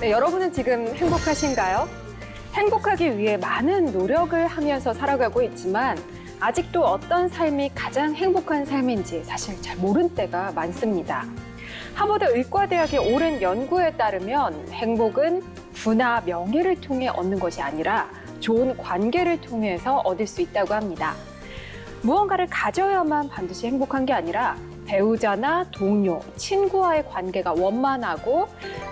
네, 여러분은 지금 행복하신가요? 행복하기 위해 많은 노력을 하면서 살아가고 있지만 아직도 어떤 삶이 가장 행복한 삶인지 사실 잘 모르는 때가 많습니다. 하버드 의과대학의 오랜 연구에 따르면 행복은 부나 명예를 통해 얻는 것이 아니라 좋은 관계를 통해서 얻을 수 있다고 합니다. 무언가를 가져야만 반드시 행복한 게 아니라 배우자나 동료, 친구와의 관계가 원만하고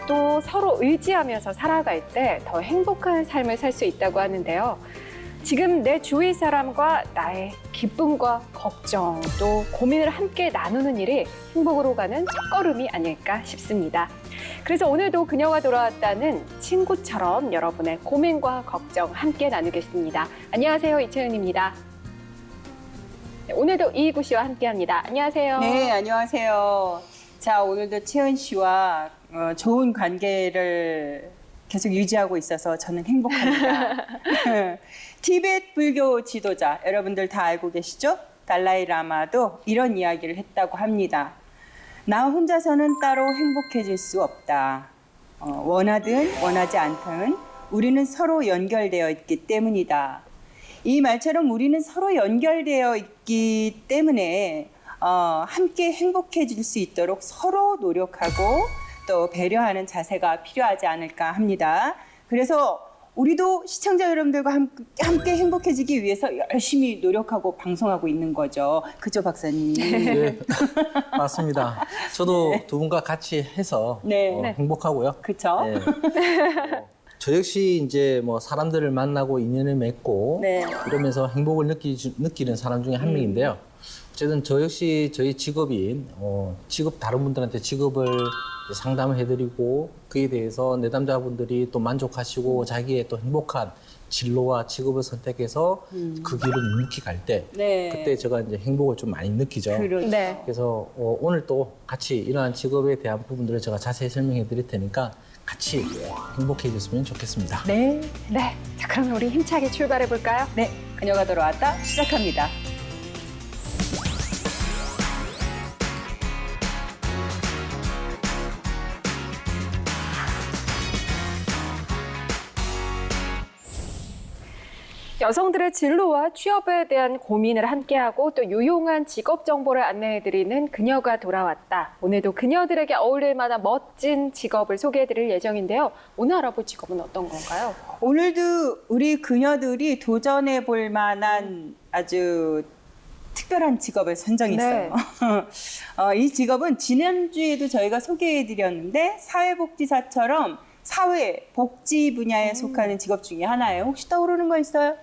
또 서로 의지하면서 살아갈 때 더 행복한 삶을 살 수 있다고 하는데요. 지금 내 주위 사람과 나의 기쁨과 걱정, 또 고민을 함께 나누는 일이 행복으로 가는 첫걸음이 아닐까 싶습니다. 그래서 오늘도 그녀가 돌아왔다는 친구처럼 여러분의 고민과 걱정 함께 나누겠습니다. 안녕하세요, 이채은입니다. 네, 오늘도 이희구 씨와 함께합니다. 안녕하세요. 네, 안녕하세요. 자, 오늘도 채은 씨와 좋은 관계를 계속 유지하고 있어서 저는 행복합니다. 티베트 불교 지도자, 여러분들 다 알고 계시죠? 달라이 라마도 이런 이야기를 했다고 합니다. 나 혼자서는 따로 행복해질 수 없다. 원하든 원하지 않든 우리는 서로 연결되어 있기 때문이다. 이 말처럼 우리는 서로 연결되어 있기 때문에 함께 행복해질 수 있도록 서로 노력하고 또 배려하는 자세가 필요하지 않을까 합니다. 그래서 우리도 시청자 여러분들과 함께 행복해지기 위해서 열심히 노력하고 방송하고 있는 거죠. 그죠, 박사님? 네, 맞습니다. 저도 네. 두 분과 같이 해서 네. 행복하고요. 그렇죠? 네. 저 역시 이제 뭐 사람들을 만나고 인연을 맺고 네. 이러면서 행복을 느끼는 사람 중에 한 명인데요. 어쨌든 저 역시 저희 직업인 다른 분들한테 직업을 상담을 해드리고 그에 대해서 내담자분들이 또 만족하시고 자기의 또 행복한 진로와 직업을 선택해서 그 길을 묵묵히 갈 때 네. 그때 제가 이제 행복을 좀 많이 느끼죠. 그렇죠. 네. 그래서 오늘 또 같이 이러한 직업에 대한 부분들을 제가 자세히 설명해 드릴 테니까 같이 행복해졌으면 좋겠습니다. 네. 네. 자, 그럼 우리 힘차게 출발해 볼까요? 네. 그녀가 돌아왔다. 시작합니다. 여성들의 진로와 취업에 대한 고민을 함께하고 또 유용한 직업 정보를 안내해드리는 그녀가 돌아왔다. 오늘도 그녀들에게 어울릴 만한 멋진 직업을 소개해드릴 예정인데요. 오늘 알아볼 직업은 어떤 건가요? 오늘도 우리 그녀들이 도전해 볼 만한 아주 특별한 직업을 선정했어요. 이 직업은 지난주에도 저희가 소개해 드렸는데 사회복지사처럼 사회복지 분야에 속하는 직업 중에 하나예요. 혹시 떠오르는 거 있어요?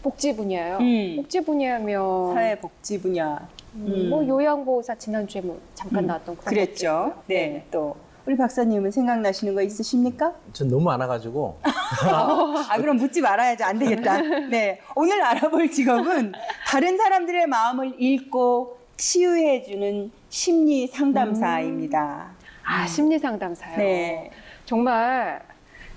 복지 분야요. 복지 분야면 사회복지 분야. 뭐 요양보호사 지난주에 뭐 잠깐 나왔던 그런 그랬죠. 것도 네. 있고요. 또 우리 박사님은 생각나시는 거 있으십니까? 전 너무 많아가지고 그럼 묻지 말아야죠. 안 되겠다. 네. 오늘 알아볼 직업은 다른 사람들의 마음을 읽고 치유해주는 심리 상담사입니다. 심리 상담사요. 네. 정말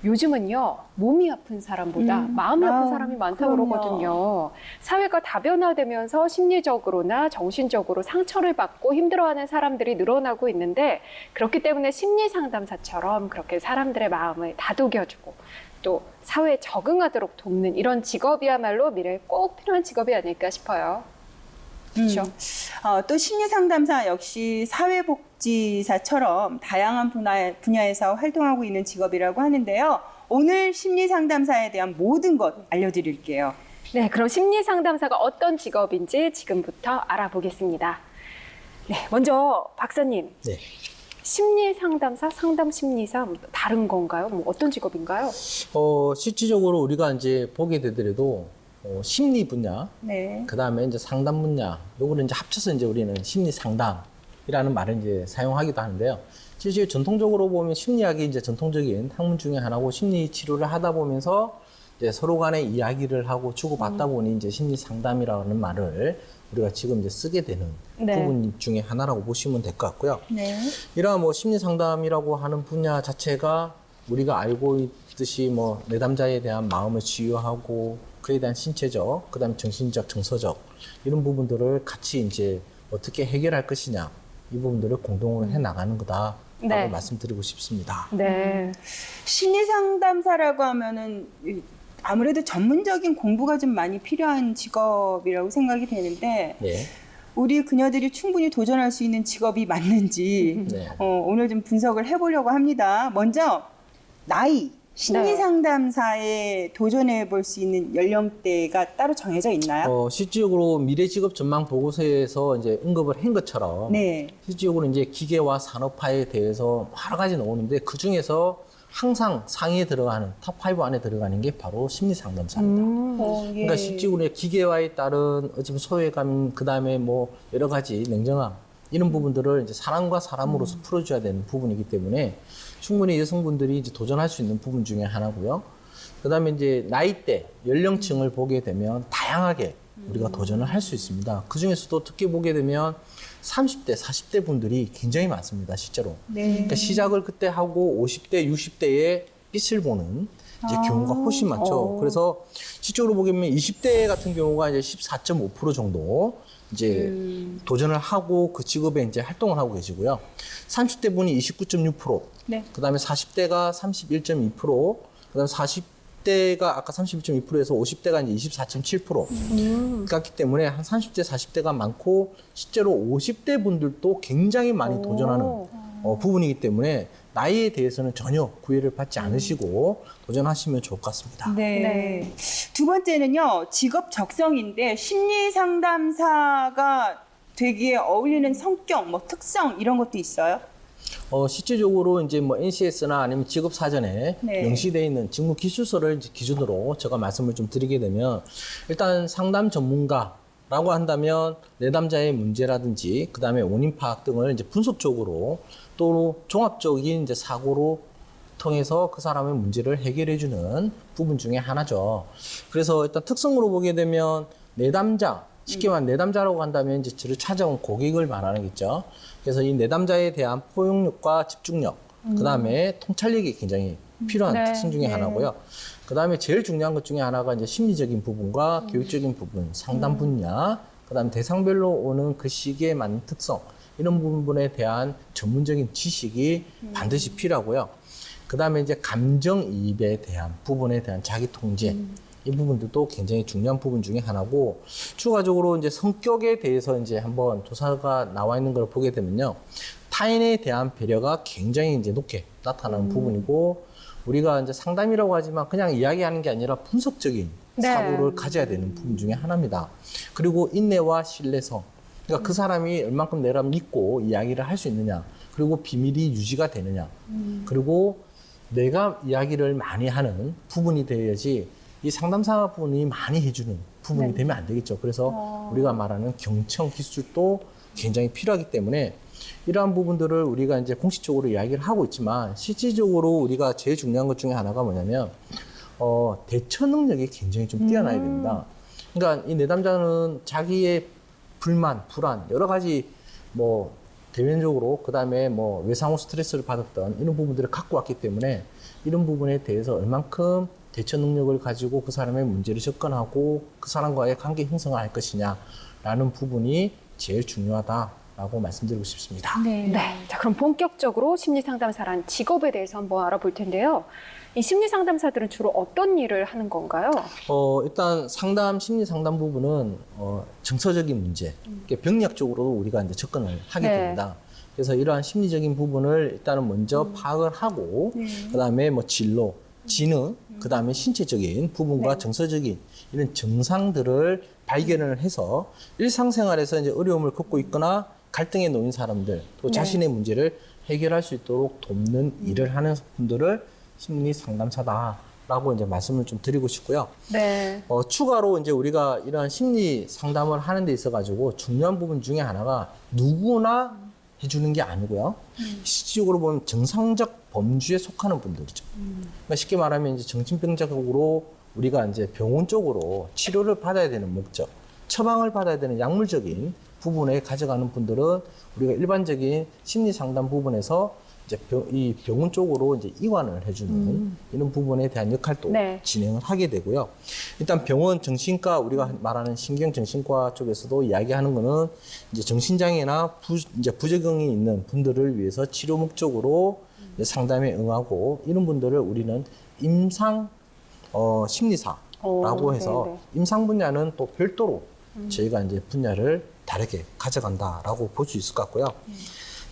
요즘은요, 몸이 아픈 사람보다 마음이 아픈 사람이 많다고 그럼요. 그러거든요. 사회가 다변화되면서 심리적으로나 정신적으로 상처를 받고 힘들어하는 사람들이 늘어나고 있는데 그렇기 때문에 심리 상담사처럼 그렇게 사람들의 마음을 다독여주고 또 사회에 적응하도록 돕는 이런 직업이야말로 미래에 꼭 필요한 직업이 아닐까 싶어요. 그렇죠? 또 심리상담사 역시 사회복지사처럼 다양한 분야에서 활동하고 있는 직업이라고 하는데요. 오늘 심리상담사에 대한 모든 것 알려드릴게요. 네, 그럼 심리 상담사가 어떤 직업인지 지금부터 알아보겠습니다. 네, 먼저 박사님. 네. 심리 상담사, 상담 심리사 다른 건가요? 뭐 어떤 직업인가요? 실질적으로 우리가 이제 보게 되더라도 심리 분야, 네. 그 다음에 이제 상담 분야, 요거를 이제 합쳐서 이제 우리는 심리 상담이라는 말을 이제 사용하기도 하는데요. 실제 전통적으로 보면 심리학이 이제 전통적인 학문 중에 하나고 심리 치료를 하다 보면서 이제 서로 간에 이야기를 하고 주고받다 보니 이제 심리 상담이라는 말을 우리가 지금 이제 쓰게 되는 네. 부분 중에 하나라고 보시면 될 것 같고요. 네. 이러한 뭐 심리 상담이라고 하는 분야 자체가 우리가 알고 있듯이 뭐 내담자에 대한 마음을 치유하고 그에 대한 신체적, 그 다음에 정신적, 정서적 이런 부분들을 같이 이제 어떻게 해결할 것이냐 이 부분들을 공동으로 해 나가는 거다 네. 말씀드리고 싶습니다. 네. 심리 상담사라고 하면은 아무래도 전문적인 공부가 좀 많이 필요한 직업이라고 생각이 되는데 네. 우리 그녀들이 충분히 도전할 수 있는 직업이 맞는지 네. 오늘 좀 분석을 해보려고 합니다. 먼저 나이, 심리 네. 상담사에 도전해 볼 수 있는 연령대가 따로 정해져 있나요? 실질적으로 미래 직업 전망 보고서에서 이제 언급을 한 것처럼 네. 실질적으로 이제 기계와 산업화에 대해서 여러 가지 나오는데 그 중에서 항상 상위에 들어가는 탑5 안에 들어가는 게 바로 심리 상담사입니다. 예. 그러니까 실질적으로 기계와에 따른 어찌보면 소외감, 그 다음에 뭐 여러 가지 냉정함 이런 부분들을 이제 사람과 사람으로서 풀어줘야 되는 부분이기 때문에 충분히 여성분들이 이제 도전할 수 있는 부분 중에 하나고요. 그 다음에 이제 나이대, 연령층을 보게 되면 다양하게 우리가 도전을 할 수 있습니다. 그 중에서도 특히 보게 되면 30대, 40대 분들이 굉장히 많습니다, 실제로. 네. 그러니까 시작을 그때 하고 50대, 60대에 빛을 보는 이제 경우가 훨씬 많죠. 그래서 실적으로 보게 되면 20대 같은 경우가 이제 14.5% 정도 이제 도전을 하고 그 직업에 이제 활동을 하고 계시고요. 30대 분이 29.6%, 네. 그 다음에 40대가 31.2%, 그 다음에 40대가 아까 31.2%에서 50대가 이제 24.7%. 그렇기 때문에 한 30대, 40대가 많고 실제로 50대 분들도 굉장히 많이 도전하는 부분이기 때문에 나이에 대해서는 전혀 구애를 받지 않으시고 도전하시면 좋을 것 같습니다. 네. 네. 두 번째는요, 직업 적성인데 심리 상담사가 되기에 어울리는 성격, 뭐 특성 이런 것도 있어요? 실질적으로 이제 뭐 NCS나 아니면 직업 사전에 네. 명시되어 있는 직무 기술서를 이제 기준으로 제가 말씀을 좀 드리게 되면 일단 상담 전문가라고 한다면 내담자의 문제라든지 그 다음에 원인 파악 등을 이제 분석적으로 또 종합적인 이제 사고로 통해서 그 사람의 문제를 해결해주는 부분 중에 하나죠. 그래서 일단 특성으로 보게 되면 내담자, 쉽게 말하면 내담자라고 한다면 이제 저를 찾아온 고객을 말하는겠죠. 그래서 이 내담자에 대한 포용력과 집중력, 그 다음에 통찰력이 굉장히 필요한 네, 특성 중에 하나고요. 그 다음에 제일 중요한 것 중에 하나가 이제 심리적인 부분과 교육적인 부분, 상담 분야, 그 다음에 대상별로 오는 그 시기에 맞는 특성, 이런 부분에 대한 전문적인 지식이 반드시 필요하고요. 그 다음에 이제 감정이입에 대한 부분에 대한 자기 통제, 이 부분들도 굉장히 중요한 부분 중에 하나고, 추가적으로 이제 성격에 대해서 이제 한번 조사가 나와 있는 걸 보게 되면요. 타인에 대한 배려가 굉장히 이제 높게 나타나는 부분이고, 우리가 이제 상담이라고 하지만 그냥 이야기하는 게 아니라 분석적인 네. 사고를 가져야 되는 부분 중에 하나입니다. 그리고 인내와 신뢰성. 그러니까 그 사람이 얼만큼 내가 믿고 이야기를 할 수 있느냐. 그리고 비밀이 유지가 되느냐. 그리고 내가 이야기를 많이 하는 부분이 되어야지 이 상담사 분이 많이 해주는 부분이 되면 안 되겠죠. 그래서 우리가 말하는 경청 기술도 굉장히 필요하기 때문에 이러한 부분들을 우리가 이제 공식적으로 이야기를 하고 있지만 실질적으로 우리가 제일 중요한 것 중에 하나가 뭐냐면 대처 능력이 굉장히 좀 뛰어나야 됩니다. 그러니까 이 내담자는 자기의 불만, 불안 여러 가지 뭐 대면적으로 그다음에 뭐 외상후 스트레스를 받았던 이런 부분들을 갖고 왔기 때문에 이런 부분에 대해서 얼만큼 대처 능력을 가지고 그 사람의 문제를 접근하고 그 사람과의 관계 형성을 할 것이냐라는 부분이 제일 중요하다라고 말씀드리고 싶습니다. 네. 네. 자, 그럼 본격적으로 심리 상담사란 직업에 대해서 한번 알아볼 텐데요. 이 심리 상담사들은 주로 어떤 일을 하는 건가요? 일단 심리 상담 부분은 정서적인 문제, 병력적으로 우리가 이제 접근을 하게 네. 됩니다. 그래서 이러한 심리적인 부분을 일단은 먼저 파악을 하고, 그다음에 뭐 진로, 지능, 그다음에 신체적인 부분과 정서적인 이런 증상들을 발견을 해서 일상생활에서 이제 어려움을 겪고 있거나 갈등에 놓인 사람들, 또 자신의 문제를 해결할 수 있도록 돕는 일을 하는 분들을 심리 상담사다라고 이제 말씀을 좀 드리고 싶고요. 네. 추가로 이제 우리가 이런 심리 상담을 하는 데 있어 가지고 중요한 부분 중에 하나가 누구나 해주는 게 아니고요. 실질적으로 보면 정상적 범주에 속하는 분들이죠. 그러니까 쉽게 말하면 이제 정신병적으로 우리가 이제 병원 쪽으로 치료를 받아야 되는 목적, 처방을 받아야 되는 약물적인 부분에 가져가는 분들은 우리가 일반적인 심리 상담 부분에서 이제 이 병원 쪽으로 이제 이관을 해주는 이런 부분에 대한 역할도 네. 진행을 하게 되고요. 일단 병원 정신과 우리가 말하는 신경정신과 쪽에서도 이야기하는 거는 이제 정신장애나 이제 부작용이 있는 분들을 위해서 치료 목적으로 이제 상담에 응하고 이런 분들을 우리는 임상 심리사라고 해서 네네. 임상 분야는 또 별도로 저희가 이제 분야를 다르게 가져간다라고 볼 수 있을 것 같고요.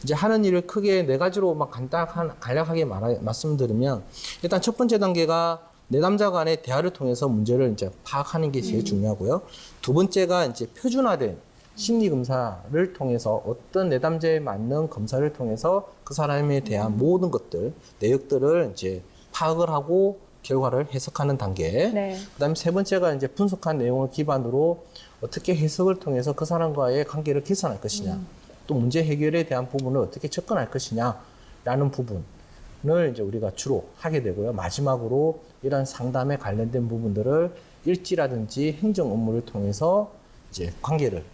이제 하는 일을 크게 네 가지로 막 간략하게 말씀드리면 일단 첫 번째 단계가 내담자 간의 대화를 통해서 문제를 이제 파악하는 게 제일 중요하고요. 두 번째가 이제 표준화된 심리 검사를 통해서 어떤 내담자에 맞는 검사를 통해서 그 사람에 대한 모든 것들, 내역들을 이제 파악을 하고 결과를 해석하는 단계. 네. 그다음에 세 번째가 이제 분석한 내용을 기반으로 어떻게 해석을 통해서 그 사람과의 관계를 개선할 것이냐, 또 문제 해결에 대한 부분을 어떻게 접근할 것이냐라는 부분을 이제 우리가 주로 하게 되고요. 마지막으로 이런 상담에 관련된 부분들을 일지라든지 행정 업무를 통해서 이제 관계를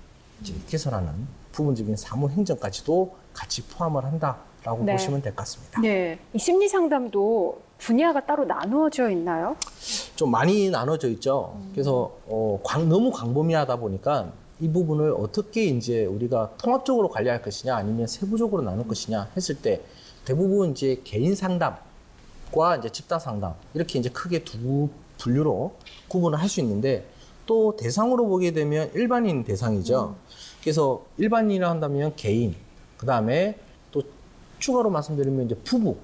이제 개선하는 부분적인 사무 행정까지도 같이 포함을 한다라고 네. 보시면 될 것 같습니다. 네. 이 심리 상담도 분야가 따로 나누어져 있나요? 좀 많이 나눠져 있죠. 그래서 너무 광범위하다 보니까 이 부분을 어떻게 이제 우리가 통합적으로 관리할 것이냐 아니면 세부적으로 나눌 것이냐 했을 때 대부분 이제 개인 상담과 이제 집단 상담 이렇게 이제 크게 두 분류로 구분을 할 수 있는데 또 대상으로 보게 되면 일반인 대상이죠. 그래서 일반인이라 한다면 개인, 그 다음에 또 추가로 말씀드리면 이제 부부,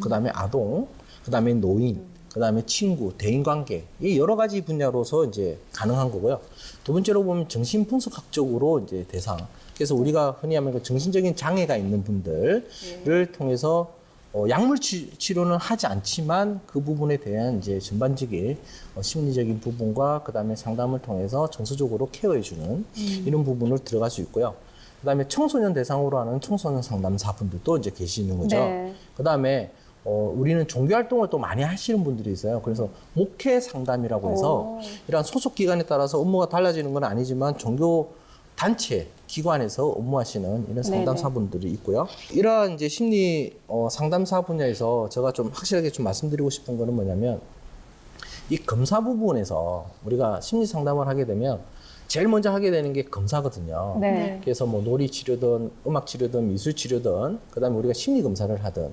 그 다음에 아동, 그 다음에 노인, 그 다음에 친구, 대인관계 이 여러 가지 분야로서 이제 가능한 거고요. 두 번째로 보면 정신분석학적으로 이제 대상. 그래서 우리가 흔히 하면 그 정신적인 장애가 있는 분들을 통해서 약물 치료는 하지 않지만 그 부분에 대한 이제 전반적인 심리적인 부분과 그 다음에 상담을 통해서 정서적으로 케어해주는 이런 부분을 들어갈 수 있고요. 그 다음에 청소년 대상으로 하는 청소년 상담사분들도 이제 계시는 거죠. 네. 그 다음에 우리는 종교 활동을 또 많이 하시는 분들이 있어요. 그래서 목회 상담이라고 해서 이러한 소속 기관에 따라서 업무가 달라지는 건 아니지만 종교 단체 기관에서 업무하시는 이런 상담사분들이 있고요. 이러한 이제 심리 상담사 분야에서 제가 좀 확실하게 좀 말씀드리고 싶은 거는 뭐냐면 이 검사 부분에서 우리가 심리 상담을 하게 되면 제일 먼저 하게 되는 게 검사거든요. 네. 그래서 뭐 놀이 치료든 음악 치료든 미술 치료든 그다음에 우리가 심리 검사를 하든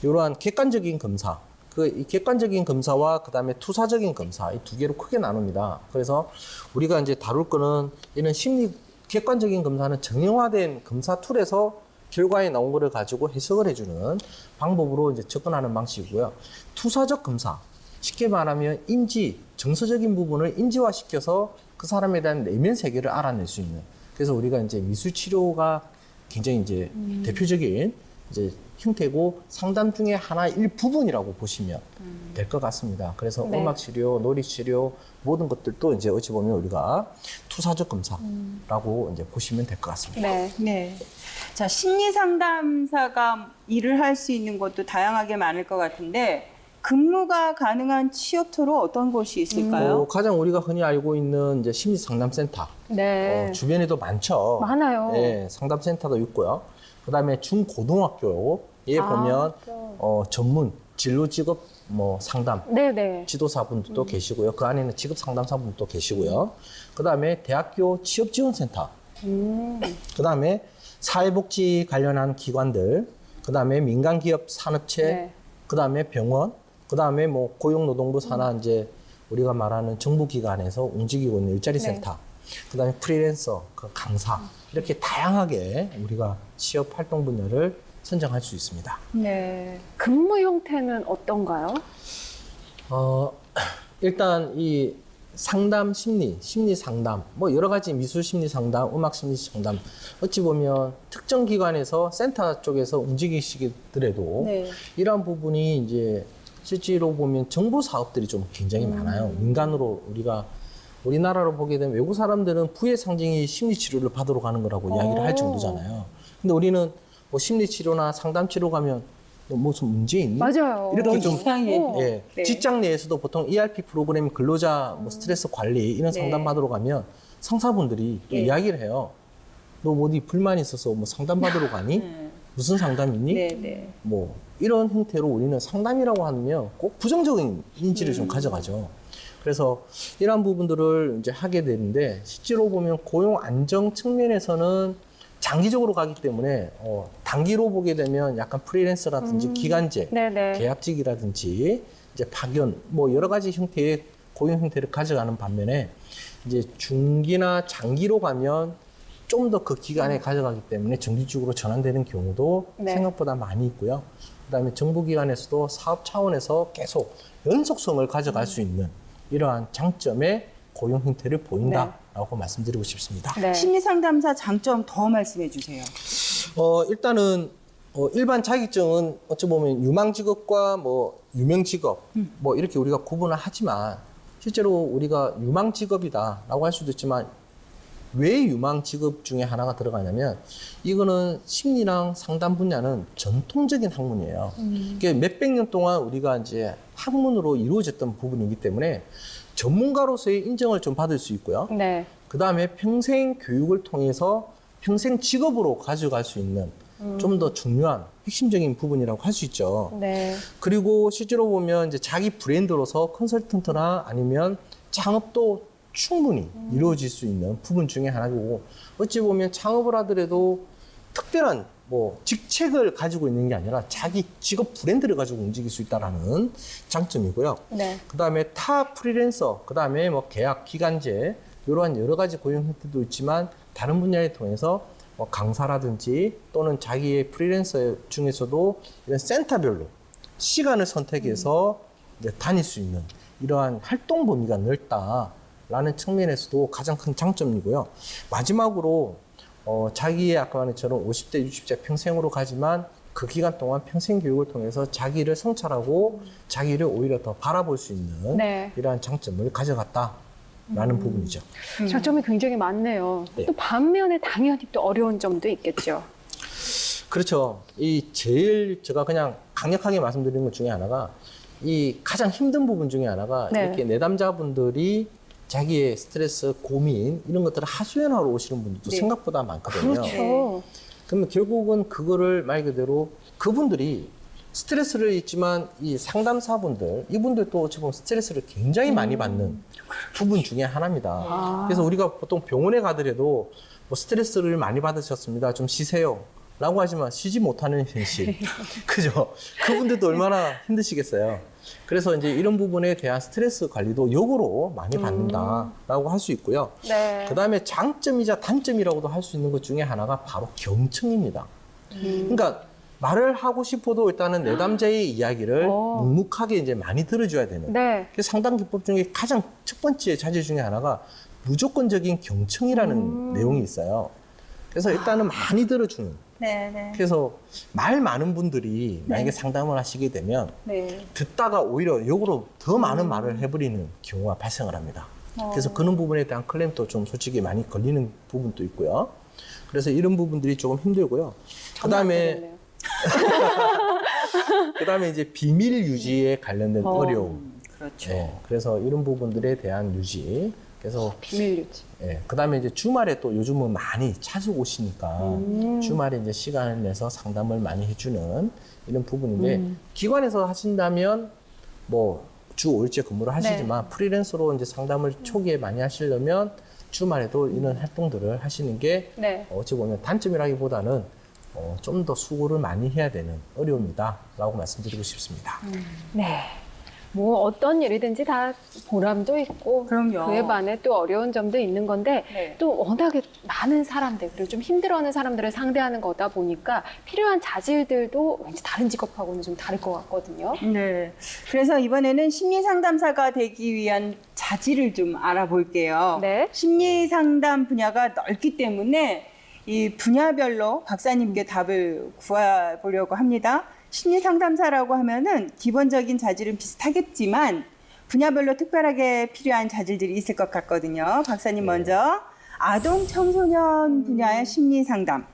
이러한 객관적인 검사 이 객관적인 검사와 그다음에 투사적인 검사 이 두 개로 크게 나눕니다. 그래서 우리가 이제 다룰 거는 이런 심리 객관적인 검사는 정형화된 검사 툴에서 결과에 나온 거를 가지고 해석을 해주는 방법으로 이제 접근하는 방식이고요. 투사적 검사 쉽게 말하면 정서적인 부분을 인지화시켜서 그 사람에 대한 내면 세계를 알아낼 수 있는. 그래서 우리가 이제 미술 치료가 굉장히 이제 대표적인 이제 형태고 상담 중에 하나의 일부분이라고 보시면 될 것 같습니다. 그래서 네. 음악 치료, 놀이 치료 모든 것들도 이제 어찌 보면 우리가 투사적 검사라고 이제 보시면 될 것 같습니다. 네. 네. 자, 심리 상담사가 일을 할 수 있는 곳도 다양하게 많을 것 같은데 근무가 가능한 취업처로 어떤 곳이 있을까요? 가장 우리가 흔히 알고 있는 이제 심리 상담센터 네. 주변에도 많죠. 많아요. 네, 상담센터도 있고요. 그다음에 중고등학교에 보면 전문 진로 직업 뭐 상담 네네. 지도사분들도 계시고요. 그 안에는 직업 상담사분들도 계시고요. 그다음에 대학교 취업 지원센터. 그다음에 사회복지 관련한 기관들. 그다음에 민간 기업 산업체. 네. 그다음에 병원. 그다음에 뭐 고용노동부 산하 이제 우리가 말하는 정부 기관에서 움직이고 있는 일자리 센터. 그다음에 프리랜서, 강사 이렇게 다양하게 우리가 취업 활동 분야를 선정할 수 있습니다. 네. 근무 형태는 어떤가요? 일단 이 상담 심리 상담, 뭐 여러 가지 미술 심리 상담, 음악 심리 상담 어찌 보면 특정 기관에서 센터 쪽에서 움직이시더라도 네. 이러한 부분이 이제 실제로 보면 정보 사업들이 좀 굉장히 많아요. 민간으로 우리나라로 보게 되면 외국 사람들은 부의 상징이 심리 치료를 받으러 가는 거라고 이야기를 할 정도잖아요. 근데 우리는 뭐 심리 치료나 상담 치료 가면 너 무슨 문제 있니? 맞아요. 이렇게 좀 이상해. 예, 네. 직장 내에서도 보통 ERP 프로그램 근로자 뭐 스트레스 관리 이런 네. 상담 받으러 가면 상사분들이 또 예. 이야기를 해요. 너 어디 불만 있어서 뭐 상담 받으러 가니? 무슨 상담이니? 네네. 뭐 이런 형태로 우리는 상담이라고 하면 꼭 부정적인 인지를 좀 가져가죠. 그래서 이러한 부분들을 이제 하게 되는데 실제로 보면 고용 안정 측면에서는 장기적으로 가기 때문에 단기로 보게 되면 약간 프리랜서라든지 기간제, 네네. 계약직이라든지 이제 파견 뭐 여러 가지 형태의 고용 형태를 가져가는 반면에 이제 중기나 장기로 가면 좀 더 그 기간에 가져가기 때문에 정규직으로 전환되는 경우도 네. 생각보다 많이 있고요. 그다음에 정부기관에서도 사업 차원에서 계속 연속성을 가져갈 수 있는 이러한 장점의 고용 형태를 보인다라고 말씀드리고 싶습니다. 네. 심리상담사 장점 더 말씀해 주세요. 일단은 일반 자격증은 어찌 보면 유망 직업과 뭐 유명 직업 뭐 이렇게 우리가 구분을 하지만 실제로 우리가 유망 직업이다라고 할 수도 있지만 왜 유망 직업 중에 하나가 들어가냐면 이거는 심리랑 상담 분야는 전통적인 학문이에요. 이게 몇백 년 동안 우리가 이제 학문으로 이루어졌던 부분이기 때문에 전문가로서의 인정을 좀 받을 수 있고요. 네. 그 다음에 평생 교육을 통해서 평생 직업으로 가져갈 수 있는 좀 더 중요한 핵심적인 부분이라고 할 수 있죠. 네. 그리고 실제로 보면 이제 자기 브랜드로서 컨설턴트나 아니면 창업도 충분히 이루어질 수 있는 부분 중에 하나고 어찌 보면 창업을 하더라도 특별한 뭐 직책을 가지고 있는 게 아니라 자기 직업 브랜드를 가지고 움직일 수 있다는 장점이고요. 네. 그다음에 타 프리랜서, 그다음에 뭐 계약 기간제 이러한 여러 가지 고용 형태도 있지만 다른 분야를 통해서 뭐 강사라든지 또는 자기의 프리랜서 중에서도 이런 센터별로 시간을 선택해서 이제 다닐 수 있는 이러한 활동 범위가 넓다라는 측면에서도 가장 큰 장점이고요. 마지막으로 자기의 아까 말한 것처럼 50대, 60대 평생으로 가지만 그 기간 동안 평생 교육을 통해서 자기를 성찰하고 자기를 오히려 더 바라볼 수 있는 네. 이러한 장점을 가져갔다라는 부분이죠. 장점이 굉장히 많네요. 네. 또 반면에 당연히 또 어려운 점도 있겠죠. 그렇죠. 이 제일 제가 그냥 강력하게 말씀드리는 것 중에 하나가 이 가장 힘든 부분 중에 하나가 네. 이렇게 내담자분들이 자기의 스트레스, 고민 이런 것들을 하소연하러 오시는 분들도 네. 생각보다 많거든요. 그렇죠. 그러면 결국은 그거를 말 그대로 그분들이 스트레스를 있지만 이 상담사분들 이분들도 어찌 보면 스트레스를 굉장히 많이 받는 부분 중에 하나입니다. 아. 그래서 우리가 보통 병원에 가더라도 뭐 스트레스를 많이 받으셨습니다. 좀 쉬세요. 라고 하지만 쉬지 못하는 현실. 그죠? 그분들도 얼마나 힘드시겠어요. 그래서 이제 이런 부분에 대한 스트레스 관리도 역으로 많이 받는다라고 할 수 있고요. 네. 그 다음에 장점이자 단점이라고도 할 수 있는 것 중에 하나가 바로 경청입니다. 그러니까 말을 하고 싶어도 일단은 내담자의 이야기를 오. 묵묵하게 이제 많이 들어줘야 되는. 네. 그래서 상담 기법 중에 가장 첫 번째 자질 중에 하나가 무조건적인 경청이라는 내용이 있어요. 그래서 일단은 많이 들어주는. 네네. 그래서 말 많은 분들이 만약에 상담을 하시게 되면 네. 듣다가 오히려 역으로 더 많은 말을 해버리는 경우가 발생을 합니다. 그래서 그런 부분에 대한 클레임도 좀 솔직히 많이 걸리는 부분도 있고요. 그래서 이런 부분들이 조금 힘들고요. 그다음에 그다음에 이제 비밀 유지에 관련된 어려움. 그렇죠. 예, 그래서 이런 부분들에 대한 유지. 그래서 비밀 유지. 예, 그다음에 이제 주말에 또 요즘은 많이 찾아오시니까 주말에 이제 시간을 내서 상담을 많이 해주는 이런 부분인데 기관에서 하신다면 뭐 주 5일째 근무를 하시지만 프리랜서로 이제 상담을 초기에 많이 하시려면 주말에도 이런 활동들을 하시는 게 네. 어찌 보면 단점이라기보다는 좀 더 수고를 많이 해야 되는 어려움이다라고 말씀드리고 싶습니다. 네. 뭐 어떤 일이든지 다 보람도 있고 그럼요. 그에 반해 또 어려운 점도 있는 건데 네. 또 워낙에 많은 사람들 그리고 좀 힘들어하는 사람들을 상대하는 거다 보니까 필요한 자질들도 왠지 다른 직업하고는 좀 다를 것 같거든요. 네. 그래서 이번에는 심리상담사가 되기 위한 자질을 좀 알아볼게요. 네. 심리상담 분야가 넓기 때문에 이 분야별로 박사님께 답을 구해보려고 합니다. 심리상담사라고 하면은 기본적인 자질은 비슷하겠지만 분야별로 특별하게 필요한 자질들이 있을 것 같거든요. 박사님 먼저 아동 청소년 분야의 심리상담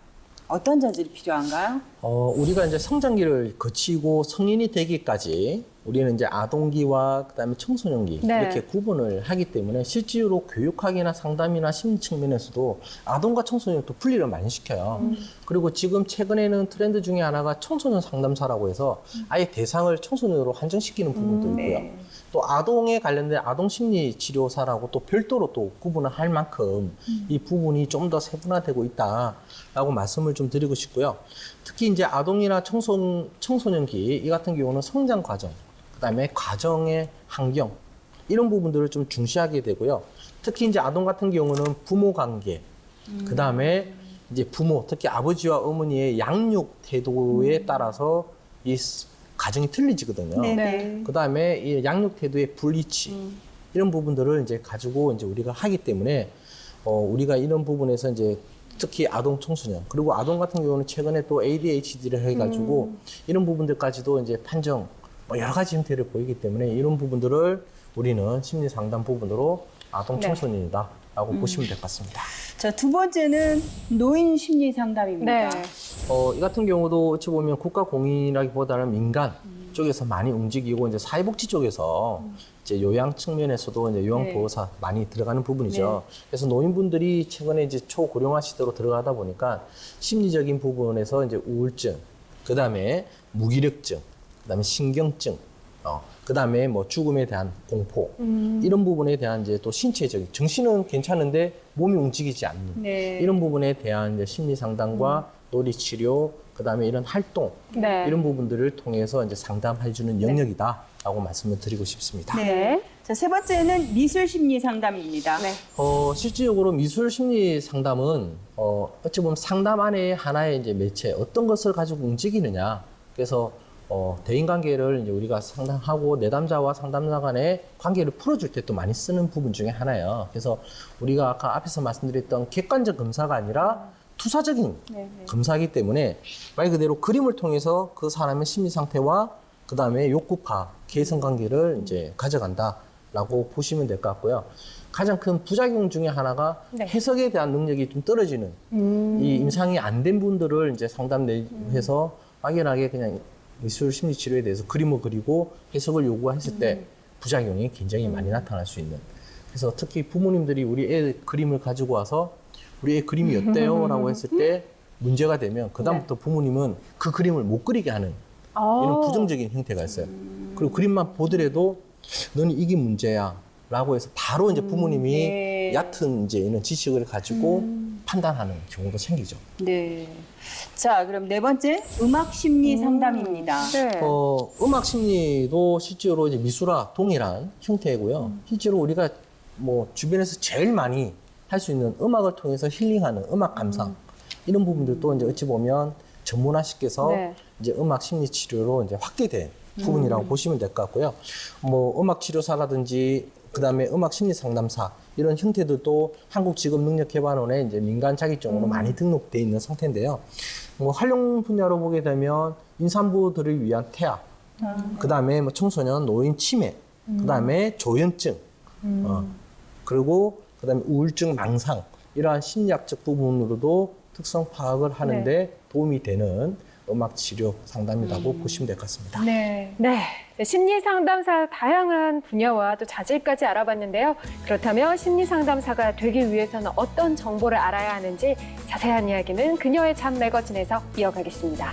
어떤 자질이 필요한가요? 우리가 이제 성장기를 거치고 성인이 되기까지 우리는 이제 아동기와 그다음에 청소년기 네. 이렇게 구분을 하기 때문에 실제로 교육학이나 상담이나 심리 측면에서도 아동과 청소년을 또 분리를 많이 시켜요. 그리고 지금 최근에는 트렌드 중에 하나가 청소년 상담사라고 해서 아예 대상을 청소년으로 한정시키는 부분도 있고요. 네. 또 아동에 관련된 아동 심리 치료사라고 또 별도로 또 구분을 할 만큼 이 부분이 좀 더 세분화되고 있다라고 말씀을 좀 드리고 싶고요. 특히 이제 아동이나 청소년기 이 같은 경우는 성장 과정, 그다음에 가정의 환경 이런 부분들을 좀 중시하게 되고요. 특히 이제 아동 같은 경우는 부모 관계, 그다음에 이제 부모, 특히 아버지와 어머니의 양육 태도에 따라서 이 가정이 틀리지거든요. 네. 그다음에 이 양육 태도의 불이치 이런 부분들을 이제 가지고 이제 우리가 하기 때문에 우리가 이런 부분에서 이제 특히 아동 청소년 그리고 아동 같은 경우는 최근에 또 ADHD를 해가지고 이런 부분들까지도 이제 판정 뭐 여러 가지 형태를 보이기 때문에 이런 부분들을 우리는 심리 상담 부분으로 아동 네. 청소년이다라고 보시면 될 것 같습니다. 자, 두 번째는 노인 심리 상담입니다. 네. 이 같은 경우도 어찌 보면 국가 공인이라기보다는 민간 쪽에서 많이 움직이고 이제 사회복지 쪽에서 이제 요양 측면에서도 이제 요양보호사 많이 들어가는 부분이죠. 그래서 노인분들이 최근에 이제 초고령화 시대로 들어가다 보니까 심리적인 부분에서 이제 우울증, 그 다음에 무기력증, 그 다음에 신경증, 그 다음에 뭐 죽음에 대한 공포, 이런 부분에 대한 이제 또 신체적인, 정신은 괜찮은데 몸이 움직이지 않는 네. 이런 부분에 대한 이제 심리 상담과 놀이치료, 그 다음에 이런 활동, 네. 이런 부분들을 통해서 이제 상담해주는 영역이다라고 말씀을 드리고 싶습니다. 네. 자, 세 번째는 미술 심리 상담입니다. 네. 실질적으로 미술 심리 상담은 어찌 보면 상담 안에 하나의 이제 매체, 어떤 것을 가지고 움직이느냐. 그래서 대인 관계를 이제 우리가 상담하고 내담자와 상담자 간의 관계를 풀어줄 때 또 많이 쓰는 부분 중에 하나예요. 그래서 우리가 아까 앞에서 말씀드렸던 객관적 검사가 아니라 투사적인 검사이기 때문에 말 그대로 그림을 통해서 그 사람의 심리 상태와 그 다음에 욕구 파악, 개성 관계를 이제 가져간다라고 보시면 될 것 같고요. 가장 큰 부작용 중에 하나가 네. 해석에 대한 능력이 좀 떨어지는 이 임상이 안 된 분들을 이제 상담해서 막연하게 그냥 미술 심리 치료에 대해서 그림을 그리고 해석을 요구했을 때 부작용이 굉장히 많이 나타날 수 있는. 그래서 특히 부모님들이 우리 애 그림을 가지고 와서 우리 애 그림이 어때요? 라고 했을 때 문제가 되면 그다음부터 부모님은 그 그림을 못 그리게 하는 이런 부정적인 형태가 있어요. 그리고 그림만 보더라도 너는 이게 문제야 라고 해서 바로 이제 부모님이 네. 얕은 이제 이런 지식을 가지고 판단하는 경우도 생기죠. 네. 자, 그럼 네 번째 음악 심리 상담입니다. 네. 음악 심리도 실제로 이제 미술과 동일한 형태고요. 실제로 우리가 뭐 주변에서 제일 많이 할 수 있는 음악을 통해서 힐링하는 음악 감상 이런 부분들도 이제 어찌 보면 전문화시켜서 네. 이제 음악 심리 치료로 이제 확대된 부분이라고 보시면 될 것 같고요. 뭐 음악 치료사라든지 그다음에 음악 심리 상담사 이런 형태들도 한국직업능력개발원에 이제 민간 자격증으로 많이 등록돼 있는 상태인데요. 뭐 활용 분야로 보게 되면 임산부들을 위한 태아, 그다음에 뭐 청소년 노인 치매, 그다음에 조현증, 그리고 그다음에 우울증 망상 이러한 심리학적 부분으로도 특성 파악을 하는데 도움이 되는 음악 치료 상담이라고 보시면 될 것 같습니다. 네. 네. 심리 상담사 다양한 분야와 또 자질까지 알아봤는데요. 그렇다면 심리 상담사가 되기 위해서는 어떤 정보를 알아야 하는지 자세한 이야기는 그녀의 잠 매거진에서 이어가겠습니다.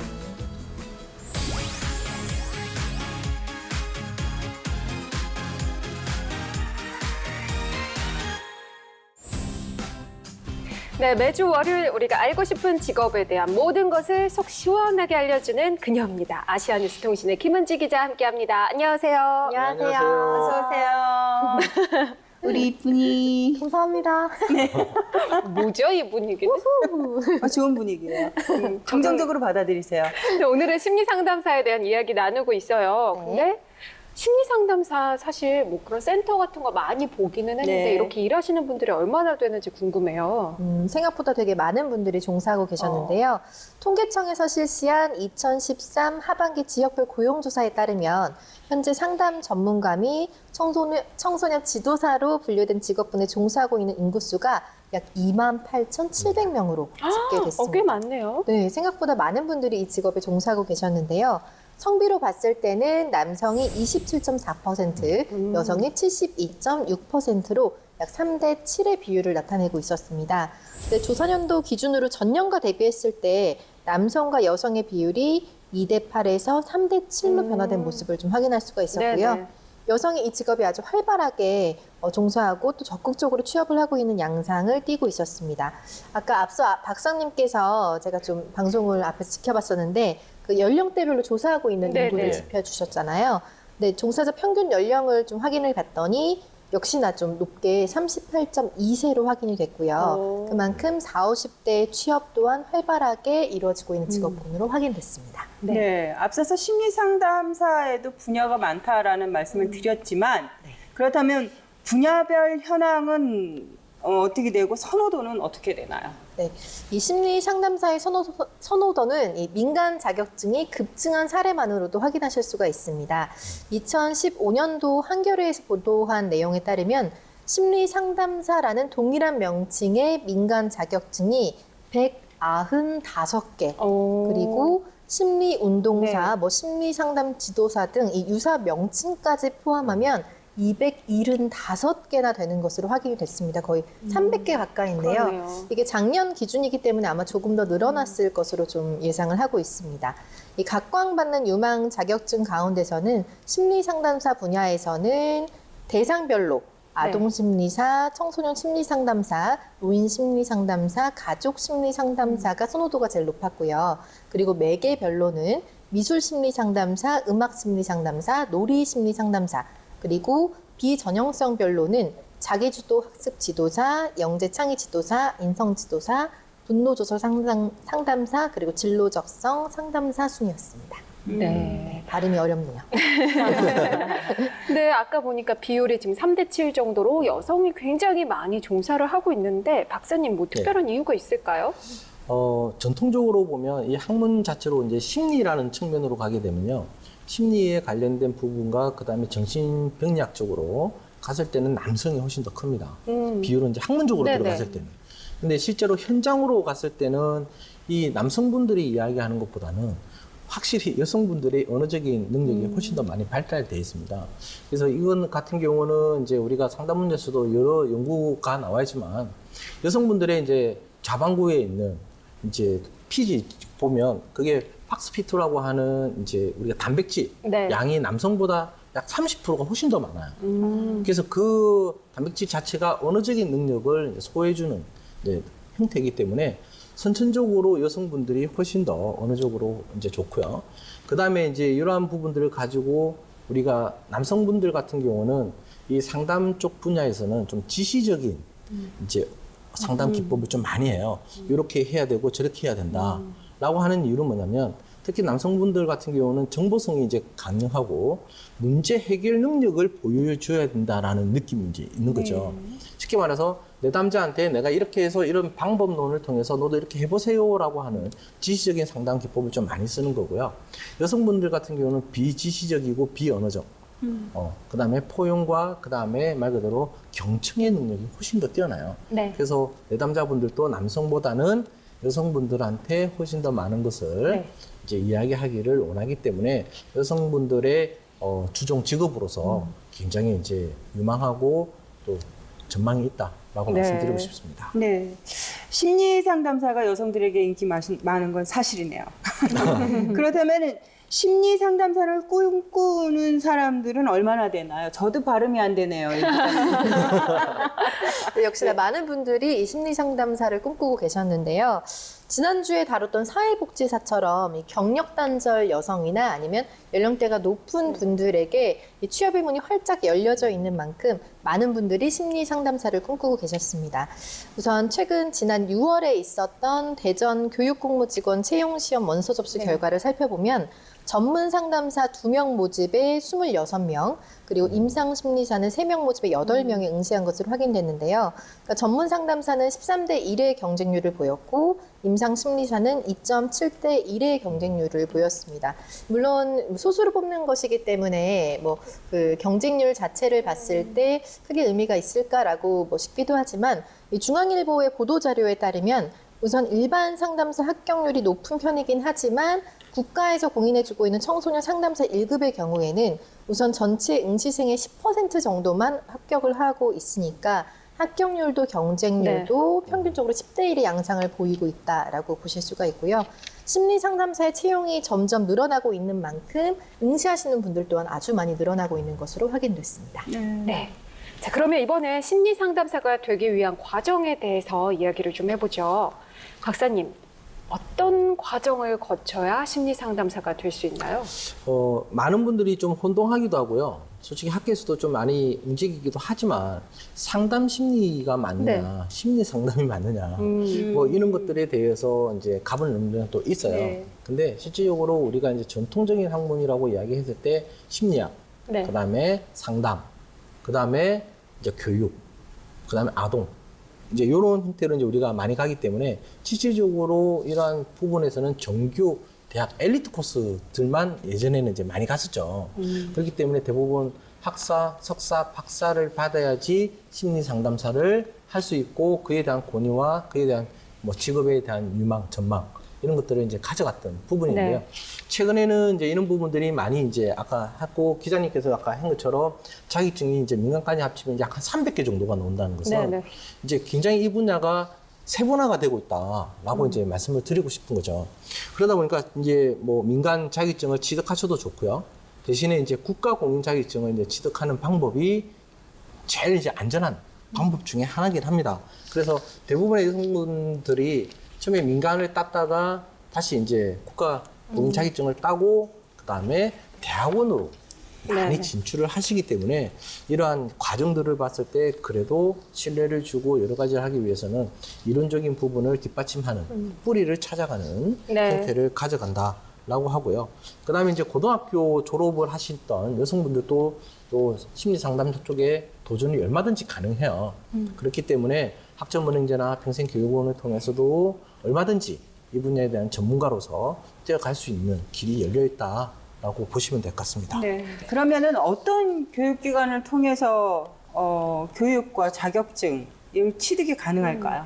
네, 매주 월요일 우리가 알고 싶은 직업에 대한 모든 것을 속 시원하게 알려주는 그녀입니다. 아시아뉴스 통신의 김은지 기자 함께합니다. 안녕하세요. 안녕하세요. 어서 오세요. 우리 이쁜이. 감사합니다. 뭐죠, 이 분위기는? 좋은 분위기예요. 긍정적으로 받아들이세요. 네, 오늘은 심리 상담사에 대한 이야기 나누고 있어요. 네. 근데 심리 상담사 사실 뭐 그런 센터 같은 거 많이 보기는 했는데 네. 이렇게 일하시는 분들이 얼마나 되는지 궁금해요. 생각보다 되게 많은 분들이 종사하고 계셨는데요. 통계청에서 실시한 2013 하반기 지역별 고용조사에 따르면 현재 상담 전문가 및 청소년 지도사로 분류된 직업군에 종사하고 있는 인구수가 약 28,700명으로 집계됐습니다. 꽤 많네요. 네, 생각보다 많은 분들이 이 직업에 종사하고 계셨는데요. 성비로 봤을 때는 남성이 27.4%, 여성이 72.6%로 약 3대 7의 비율을 나타내고 있었습니다. 근데 조선연도 기준으로 전년과 대비했을 때 남성과 여성의 비율이 2대 8에서 3대 7로 변화된 모습을 좀 확인할 수가 있었고요. 네네. 여성이 이 직업에 아주 활발하게 종사하고 또 적극적으로 취업을 하고 있는 양상을 띠고 있었습니다. 아까 앞서 박사님께서 제가 좀 방송을 앞에서 지켜봤었는데 그 연령대별로 조사하고 있는 네네. 인구를 짚어주셨잖아요. 네, 종사자 평균 연령을 좀 확인을 봤더니 역시나 좀 높게 38.2세로 확인이 됐고요. 오. 그만큼 40, 50대 취업 또한 활발하게 이루어지고 있는 직업군으로 확인됐습니다. 네. 앞서서 심리상담사에도 분야가 많다라는 말씀을 드렸지만 그렇다면 분야별 현황은 어떻게 되고 선호도는 어떻게 되나요? 네, 이 심리 상담사의 선호도는 이 민간 자격증이 급증한 사례만으로도 확인하실 수가 있습니다. 2015년도 한겨레에서 보도한 내용에 따르면 심리 상담사라는 동일한 명칭의 민간 자격증이 195개, 그리고 심리 운동사, 뭐 심리 상담 지도사 등 이 유사 명칭까지 포함하면 275개나 되는 것으로 확인이 됐습니다. 거의 300개 가까이인데요. 그러네요. 이게 작년 기준이기 때문에 아마 조금 더 늘어났을 것으로 좀 예상을 하고 있습니다. 이 각광받는 유망 자격증 가운데서는 심리 상담사 분야에서는 대상별로 아동 심리사, 청소년 심리 상담사, 노인 심리 상담사, 가족 심리 상담사가 선호도가 제일 높았고요. 그리고 매개별로는 미술 심리 상담사, 음악 심리 상담사, 놀이 심리 상담사, 그리고 비전형성별로는 자기주도 학습 지도사, 영재 창의 지도사, 인성 지도사, 분노 조절 상담사, 그리고 진로 적성 상담사 순이었습니다. 네. 발음이 어렵네요. 근데 아까 보니까 비율이 지금 3대 7 정도로 여성이 굉장히 많이 종사를 하고 있는데 박사님 뭐 특별한 이유가 있을까요? 전통적으로 보면 이 학문 자체로 이제 심리라는 측면으로 가게 되면요. 심리에 관련된 부분과 그다음에 정신병리학 쪽으로 갔을 때는 남성이 훨씬 더 큽니다. 비율은 이제 학문적으로 네네. 들어갔을 때는. 근데 실제로 현장으로 갔을 때는 이 남성분들이 이야기하는 것보다는 확실히 여성분들의 언어적인 능력이 훨씬 더 많이 발달되어 있습니다. 그래서 이건 같은 경우는 이제 우리가 상담 문제에서도 여러 연구가 나와 있지만 여성분들의 이제 좌반구에 있는 이제 피지 보면 그게 팍스피트라고 하는 이제 우리가 단백질 네. 양이 남성보다 약 30%가 훨씬 더 많아요. 그래서 그 단백질 자체가 언어적인 능력을 소화해주는 형태이기 때문에 선천적으로 여성분들이 훨씬 더 언어적으로 이제 좋고요. 그 다음에 이제 이러한 부분들을 가지고 우리가 남성분들 같은 경우는 이 상담 쪽 분야에서는 좀 지시적인 이제 상담 기법을 좀 많이 해요. 이렇게 해야 되고 저렇게 해야 된다. 라고 하는 이유는 뭐냐면 특히 남성분들 같은 경우는 정보성이 이제 강력하고 문제 해결 능력을 보여줘야 된다라는 느낌이 이제 있는 거죠. 쉽게 말해서 내담자한테 내가 이렇게 해서 이런 방법론을 통해서 너도 이렇게 해보세요라고 하는 지시적인 상담 기법을 좀 많이 쓰는 거고요. 여성분들 같은 경우는 비지시적이고 비언어적. 그 다음에 포용과 그 다음에 말 그대로 경청의 능력이 훨씬 더 뛰어나요. 네. 그래서 내담자분들도 남성보다는 여성분들한테 훨씬 더 많은 것을 네. 이제 이야기하기를 원하기 때문에 여성분들의 주종 직업으로서 굉장히 이제 유망하고 또 전망이 있다라고 네. 말씀드리고 싶습니다. 네. 심리 상담사가 여성들에게 인기 많은 건 사실이네요. 그렇다면 심리 상담사를 꿈꾸는 사람들은 얼마나 되나요? 저도 발음이 안 되네요. 역시나 많은 분들이 이 심리 상담사를 꿈꾸고 계셨는데요. 지난주에 다뤘던 사회복지사처럼 이 경력 단절 여성이나 아니면 연령대가 높은 분들에게 이 취업의 문이 활짝 열려져 있는 만큼 많은 분들이 심리 상담사를 꿈꾸고 계셨습니다. 우선 최근 지난 6월에 있었던 대전 교육공무직원 채용시험 원서 접수 결과를 살펴보면 전문 상담사 2명 모집에 26명, 그리고 임상 심리사는 3명 모집에 8명이 응시한 것으로 확인됐는데요. 그러니까 전문 상담사는 13대 1의 경쟁률을 보였고, 임상 심리사는 2.7대 1의 경쟁률을 보였습니다. 물론 소수로 뽑는 것이기 때문에 뭐 그 경쟁률 자체를 봤을 때 크게 의미가 있을까라고 싶기도 하지만 이 중앙일보의 보도 자료에 따르면 우선 일반 상담사 합격률이 높은 편이긴 하지만 국가에서 공인해주고 있는 청소년 상담사 1급의 경우에는 우선 전체 응시생의 10% 정도만 합격을 하고 있으니까 합격률도 경쟁률도 평균적으로 10대 1의 양상을 보이고 있다라고 보실 수가 있고요. 심리 상담사의 채용이 점점 늘어나고 있는 만큼 응시하시는 분들 또한 아주 많이 늘어나고 있는 것으로 확인됐습니다. 네. 자, 그러면 이번에 심리 상담사가 되기 위한 과정에 대해서 이야기를 좀 해보죠. 박사님, 어떤 과정을 거쳐야 심리 상담사가 될 수 있나요? 많은 분들이 좀 혼동하기도 하고요. 솔직히 학교에서도 좀 많이 움직이기도 하지만 상담 심리가 맞느냐, 심리 상담이 맞느냐, 뭐 이런 것들에 대해서 이제 갑을 넣는 면 또 있어요. 네. 근데 실질적으로 우리가 이제 전통적인 학문이라고 이야기했을 때 심리학, 네. 그다음에 상담, 그다음에 이제 교육, 그다음에 아동. 이제 이런 형태로 이제 우리가 많이 가기 때문에 실질적으로 이러한 부분에서는 정규 대학 엘리트 코스들만 예전에는 이제 많이 갔었죠. 그렇기 때문에 대부분 학사, 석사, 박사를 받아야지 심리 상담사를 할 수 있고 그에 대한 권위와 그에 대한 뭐 직업에 대한 유망, 전망 이런 것들을 이제 가져갔던 부분인데요. 네. 최근에는 이제 이런 부분들이 많이 이제 아까 했고 기자님께서 아까 한 것처럼 자격증이 이제 민간까지 합치면 이제 약 한 300개 정도가 나온다는 것은 네. 이제 굉장히 이 분야가 세분화가 되고 있다라고 이제 말씀을 드리고 싶은 거죠. 그러다 보니까 이제 뭐 민간 자격증을 취득하셔도 좋고요. 대신에 이제 국가 공인 자격증을 이제 취득하는 방법이 제일 이제 안전한 방법 중에 하나긴 합니다. 그래서 대부분의 여성분들이 처음에 민간을 땄다가 다시 이제 국가 공인 자격증을 따고 그다음에 대학원으로 많이 네. 진출을 하시기 때문에 이러한 과정들을 봤을 때 그래도 신뢰를 주고 여러 가지를 하기 위해서는 이론적인 부분을 뒷받침하는 뿌리를 찾아가는 네. 형태를 가져간다라고 하고요. 그다음에 이제 고등학교 졸업을 하셨던 여성분들도 또 심리상담 쪽에 도전이 얼마든지 가능해요. 그렇기 때문에 학점은행제나 평생교육원을 통해서도 얼마든지 이 분야에 대한 전문가로서 뛰어갈 수 있는 길이 열려 있다라고 보시면 될 것 같습니다. 네. 그러면은 어떤 교육기관을 통해서 교육과 자격증 이 취득이 가능할까요?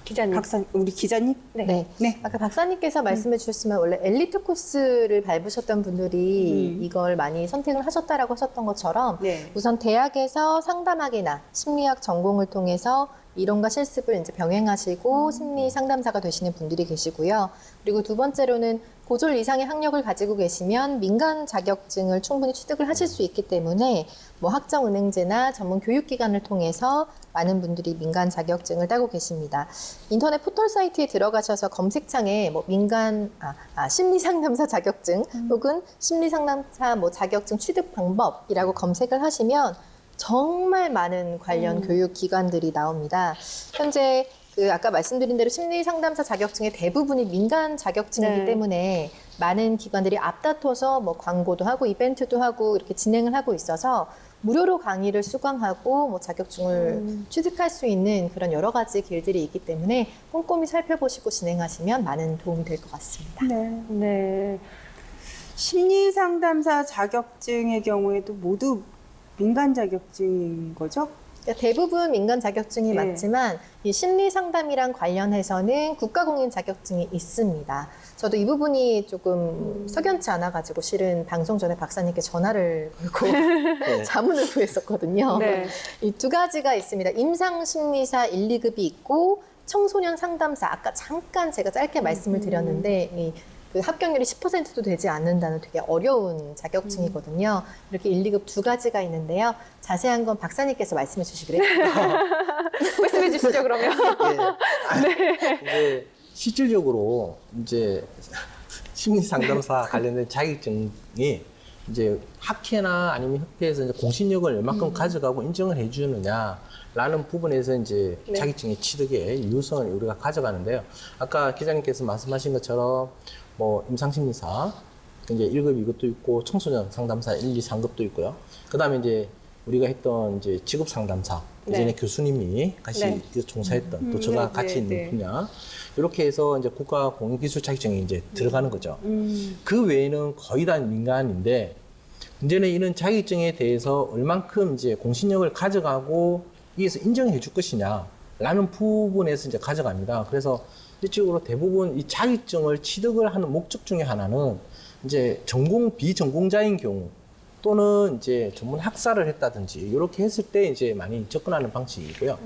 기자님. 우리 기자님? 네. 아까 박사님께서 말씀해 주셨지만 원래 엘리트 코스를 밟으셨던 분들이 이걸 많이 선택을 하셨다라고 하셨던 것처럼 네. 우선 대학에서 상담학이나 심리학 전공을 통해서 이론과 실습을 이제 병행하시고 심리 상담사가 되시는 분들이 계시고요. 그리고 두 번째로는 고졸 이상의 학력을 가지고 계시면 민간 자격증을 충분히 취득을 하실 수 있기 때문에 뭐 학점은행제나 전문 교육기관을 통해서 많은 분들이 민간 자격증을 따고 계십니다. 인터넷 포털 사이트에 들어가셔서 검색창에 뭐 민간 심리 상담사 자격증 혹은 심리 상담사 뭐 자격증 취득 방법이라고 검색을 하시면 정말 많은 관련 교육 기관들이 나옵니다. 현재 아까 말씀드린 대로 심리 상담사 자격증의 대부분이 민간 자격증이기 네. 때문에 많은 기관들이 앞다퉈서 뭐 광고도 하고 이벤트도 하고 이렇게 진행을 하고 있어서 무료로 강의를 수강하고 뭐 자격증을 취득할 수 있는 그런 여러 가지 길들이 있기 때문에 꼼꼼히 살펴보시고 진행하시면 많은 도움이 될 것 같습니다. 네. 네. 심리 상담사 자격증의 경우에도 모두 민간 자격증인 거죠? 그러니까 대부분 민간 자격증이 네. 맞지만 이 심리 상담이랑 관련해서는 국가 공인 자격증이 있습니다. 저도 이 부분이 조금 석연치 않아가지고 실은 방송 전에 박사님께 전화를 걸고 네. 자문을 구했었거든요. 네. 이 두 가지가 있습니다. 임상 심리사 1, 2급이 있고 청소년 상담사 아까 잠깐 제가 짧게 말씀을 드렸는데 그 합격률이 10%도 되지 않는다는 되게 어려운 자격증이거든요. 이렇게 1, 2급 두 가지가 있는데요. 자세한 건 박사님께서 말씀해 주시기로 했어요. 말씀해 주시죠, 그러면. 이제 실질적으로 이제 심리 상담사 관련된 자격증이 이제 학회나 아니면 협회에서 이제 공신력을 얼마큼 가져가고 인정을 해주느냐라는 부분에서 이제 네. 자격증의 취득의 유효성을 우리가 가져가는데요. 아까 기자님께서 말씀하신 것처럼 뭐 임상심리사 이제 1급, 2급도 있고 청소년 상담사 1, 2, 3급도 있고요. 그다음에 이제 우리가 했던 이제 직업 상담사 예전에 네. 교수님이 같이 네. 종사했던 또 저가 네, 같이 네, 있는 네. 분야 이렇게 해서 이제 국가 공인기술 자격증이 이제 들어가는 거죠. 그 외에는 거의 다 민간인데 문제는 이런 자격증에 대해서 얼만큼 이제 공신력을 가져가고 위에서 인정해 줄 것이냐라는 부분에서 이제 가져갑니다. 그래서 실질적으로 대부분 이 자격증을 취득을 하는 목적 중에 하나는 이제 비전공자인 경우 또는 이제 전문 학사를 했다든지 이렇게 했을 때 이제 많이 접근하는 방식이고요.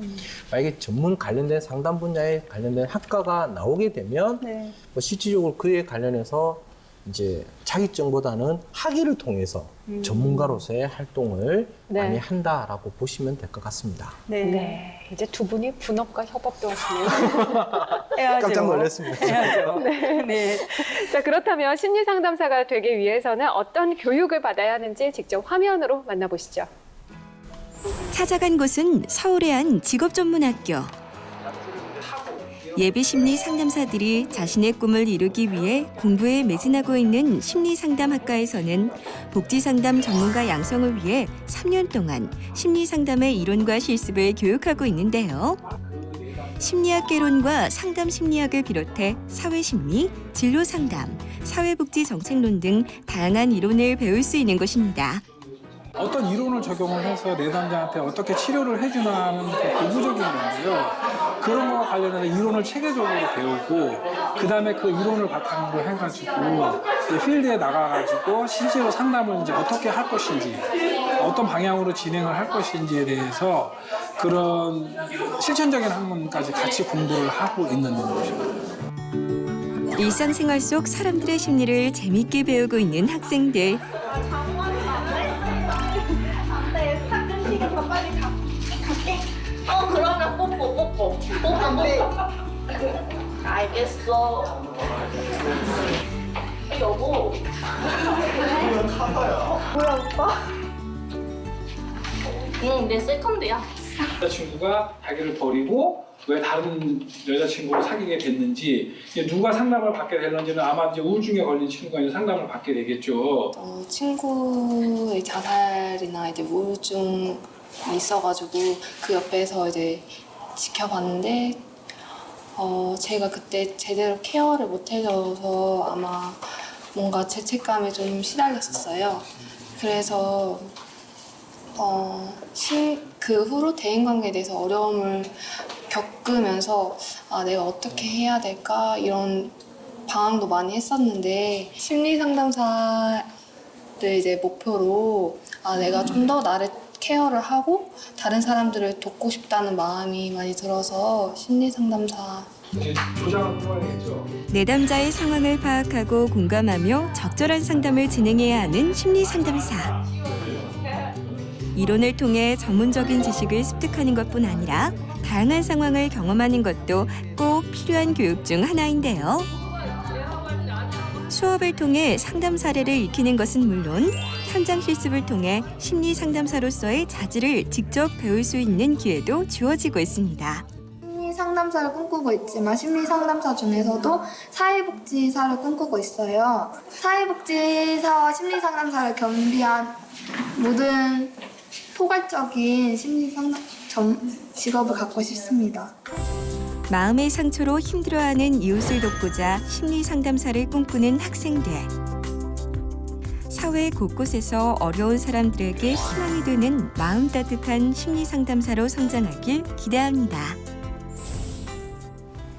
만약에 전문 관련된 상담 분야에 관련된 학과가 나오게 되면 네. 뭐 실질적으로 그에 관련해서 이제 자격증보다는 학위를 통해서 전문가로서의 활동을 네. 많이 한다라고 보시면 될 것 같습니다. 네. 네, 이제 두 분이 분업과 협업도 하시네요. 해야죠. 깜짝 놀랐습니다. 해야죠. 네. 자, 그렇다면 심리 상담사가 되기 위해서는 어떤 교육을 받아야 하는지 직접 화면으로 만나보시죠. 찾아간 곳은 서울의 한 직업전문학교. 예비 심리 상담사들이 자신의 꿈을 이루기 위해 공부에 매진하고 있는 심리상담학과에서는 복지상담 전문가 양성을 위해 3년 동안 심리상담의 이론과 실습을 교육하고 있는데요. 심리학개론과 상담심리학을 비롯해 사회심리, 진로상담, 사회복지정책론 등 다양한 이론을 배울 수 있는 곳입니다. 어떤 이론을 적용을 해서 내담자한테 어떻게 치료를 해주나 하는 그 고부적인 건데요. 그런 거와 관련해서 이론을 체계적으로 배우고 그다음에 그 이론을 바탕으로 해가지고 이제 필드에 나가가지고 실제로 상담을 이제 어떻게 할 것인지 어떤 방향으로 진행을 할 것인지에 대해서 그런 실천적인 학문까지 같이 공부를 하고 있는 곳입니다. 일상생활 속 사람들의 심리를 재밌게 배우고 있는 학생들. 그러면 뽀뽀. 알겠어. 여보. 뭐야, 오빠? 내 세컨드야. 여자친구가 자기를 버리고 왜 다른 여자친구를 사귀게 됐는지 이제 누가 상담을 받게 됐는지는 아마 이제 우울증에 걸린 친구가 이제 상담을 받게 되겠죠. 친구의 자살이나 이제 우울증이 있어가지고 그 옆에서 이제 지켜봤는데 제가 그때 제대로 케어를 못 해줘서 아마 뭔가 죄책감에 좀 시달렸었어요. 그래서 그 후로 대인관계에 대해서 어려움을 겪으면서 내가 어떻게 해야 될까 이런 방황도 많이 했었는데 심리상담사를 이제 목표로 내가 좀 더 나를 케어를 하고 다른 사람들을 돕고 싶다는 마음이 많이 들어서 심리상담사. 이제 조장을 풀어야겠죠. 내담자의 상황을 파악하고 공감하며 적절한 상담을 진행해야 하는 심리상담사. 이론을 통해 전문적인 지식을 습득하는 것뿐 아니라 다양한 상황을 경험하는 것도 꼭 필요한 교육 중 하나인데요. 수업을 통해 상담 사례를 익히는 것은 물론 현장 실습을 통해 심리 상담사로서의 자질을 직접 배울 수 있는 기회도 주어지고 있습니다. 심리 상담사를 꿈꾸고 있지만 심리 상담사 중에서도 사회복지사를 꿈꾸고 있어요. 사회복지사와 심리 상담사를 겸비한 모든 포괄적인 심리 상담 직업을 갖고 싶습니다. 마음의 상처로 힘들어하는 이웃을 돕고자 심리 상담사를 꿈꾸는 학생들. 사회 곳곳에서 어려운 사람들에게 희망이 되는 마음 따뜻한 심리 상담사로 성장하길 기대합니다.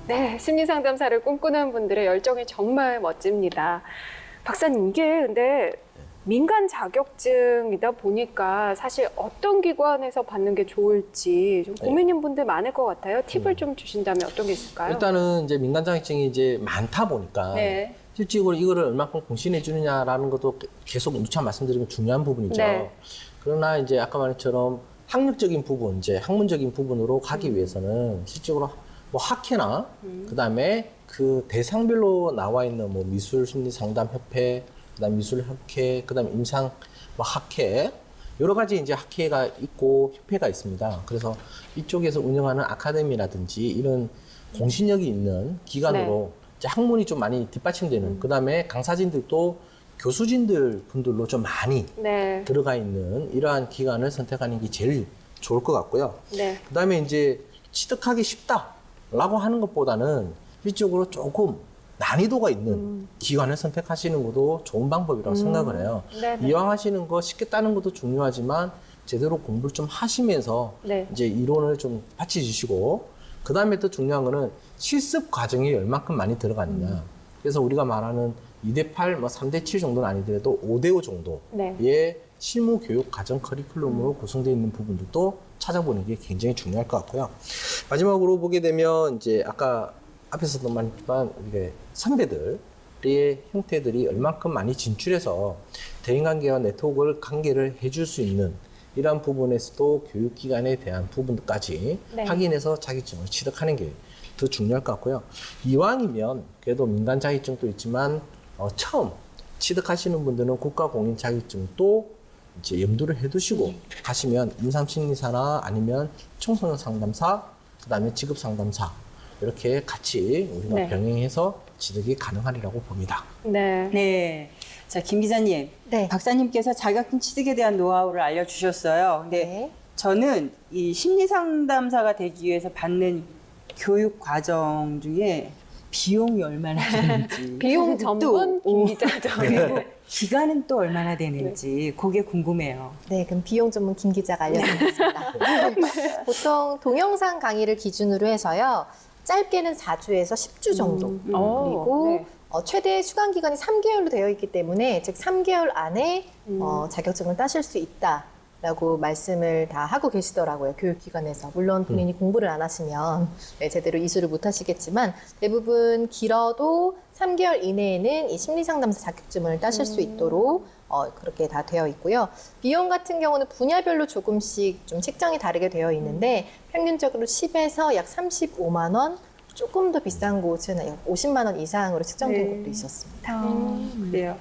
네, 심리 상담사를 꿈꾸는 분들의 열정이 정말 멋집니다. 박사님, 이게 근데 민간 자격증이다 보니까 사실 어떤 기관에서 받는 게 좋을지 좀 고민인 분들 많을 것 같아요. 팁을 좀 주신다면 어떤 게 있을까요? 일단은 이제 민간 자격증이 이제 많다 보니까 네. 실질적으로 이거를 얼마큼 공신해 주느냐라는 것도 계속 누차 말씀드리면 중요한 부분이죠. 네. 그러나 이제 아까 말했처럼 학력적인 부분, 이제 학문적인 부분으로 가기 위해서는 실질적으로 뭐 학회나 그다음에 그 대상별로 나와 있는 뭐 미술 심리 상담 협회, 그다음 미술학회, 그다음 임상 뭐 학회 여러 가지 이제 학회가 있고 협회가 있습니다. 그래서 이쪽에서 운영하는 아카데미라든지 이런 공신력이 있는 기관으로 이제 학문이 좀 많이 뒷받침되는. 그다음에 강사진들도 교수진들 분들로 좀 많이 네. 들어가 있는 이러한 기관을 선택하는 게 제일 좋을 것 같고요. 네. 그다음에 이제 취득하기 쉽다라고 하는 것보다는 실질적으로 조금 난이도가 있는 기관을 선택하시는 것도 좋은 방법이라고 생각을 해요. 네네. 이왕 하시는 거 쉽게 따는 것도 중요하지만 제대로 공부를 좀 하시면서 네. 이제 이론을 좀 받쳐주시고 그 다음에 더 중요한 거는 실습 과정이 얼만큼 많이 들어가느냐. 그래서 우리가 말하는 2대8, 뭐 3대7 정도는 아니더라도 5대5 정도의 네. 실무 교육 과정 커리큘럼으로 구성되어 있는 부분들도 찾아보는 게 굉장히 중요할 것 같고요. 마지막으로 보게 되면 이제 아까 앞에서도 말했지만 우리가 선배들의 형태들이 얼만큼 많이 진출해서 대인관계와 네트워크를 관계를 해줄 수 있는 이러한 부분에서도 교육기관에 대한 부분까지 네. 확인해서 자격증을 취득하는 게 더 중요할 것 같고요. 이왕이면 그래도 민간 자격증도 있지만 처음 취득하시는 분들은 국가공인 자격증도 이제 염두를 해두시고 가시면 임상심리사나 아니면 청소년 상담사, 그다음에 직업 상담사 이렇게 같이 우리가 네. 병행해서 취득이 가능하리라고 봅니다. 네. 네. 자, 김 기자님. 네. 박사님께서 자격증 취득에 대한 노하우를 알려주셨어요. 근데 네. 저는 이 심리상담사가 되기 위해서 받는 교육 과정 중에 비용이 얼마나 되는지. 비용 전문 김 기자죠. 그리고 기간은 또 얼마나 되는지 그게 궁금해요. 네, 그럼 비용 전문 김 기자가 알려드리겠습니다. 보통 동영상 강의를 기준으로 해서요. 짧게는 4주에서 10주 정도. 그리고 네. 최대 수강 기간이 3개월로 되어 있기 때문에 즉 3개월 안에 자격증을 따실 수 있다라고 말씀을 다 하고 계시더라고요. 교육기관에서. 물론 본인이 공부를 안 하시면 네, 제대로 이수를 못 하시겠지만 대부분 길어도 3개월 이내에는 이 심리상담사 자격증을 따실 수 있도록 그렇게 다 되어 있고요. 비용 같은 경우는 분야별로 조금씩 좀 책정이 다르게 되어 있는데 평균적으로 10에서 약 35만 원, 조금 더 비싼 곳은 약 50만 원 이상으로 책정된 곳도 있었습니다. 그래요.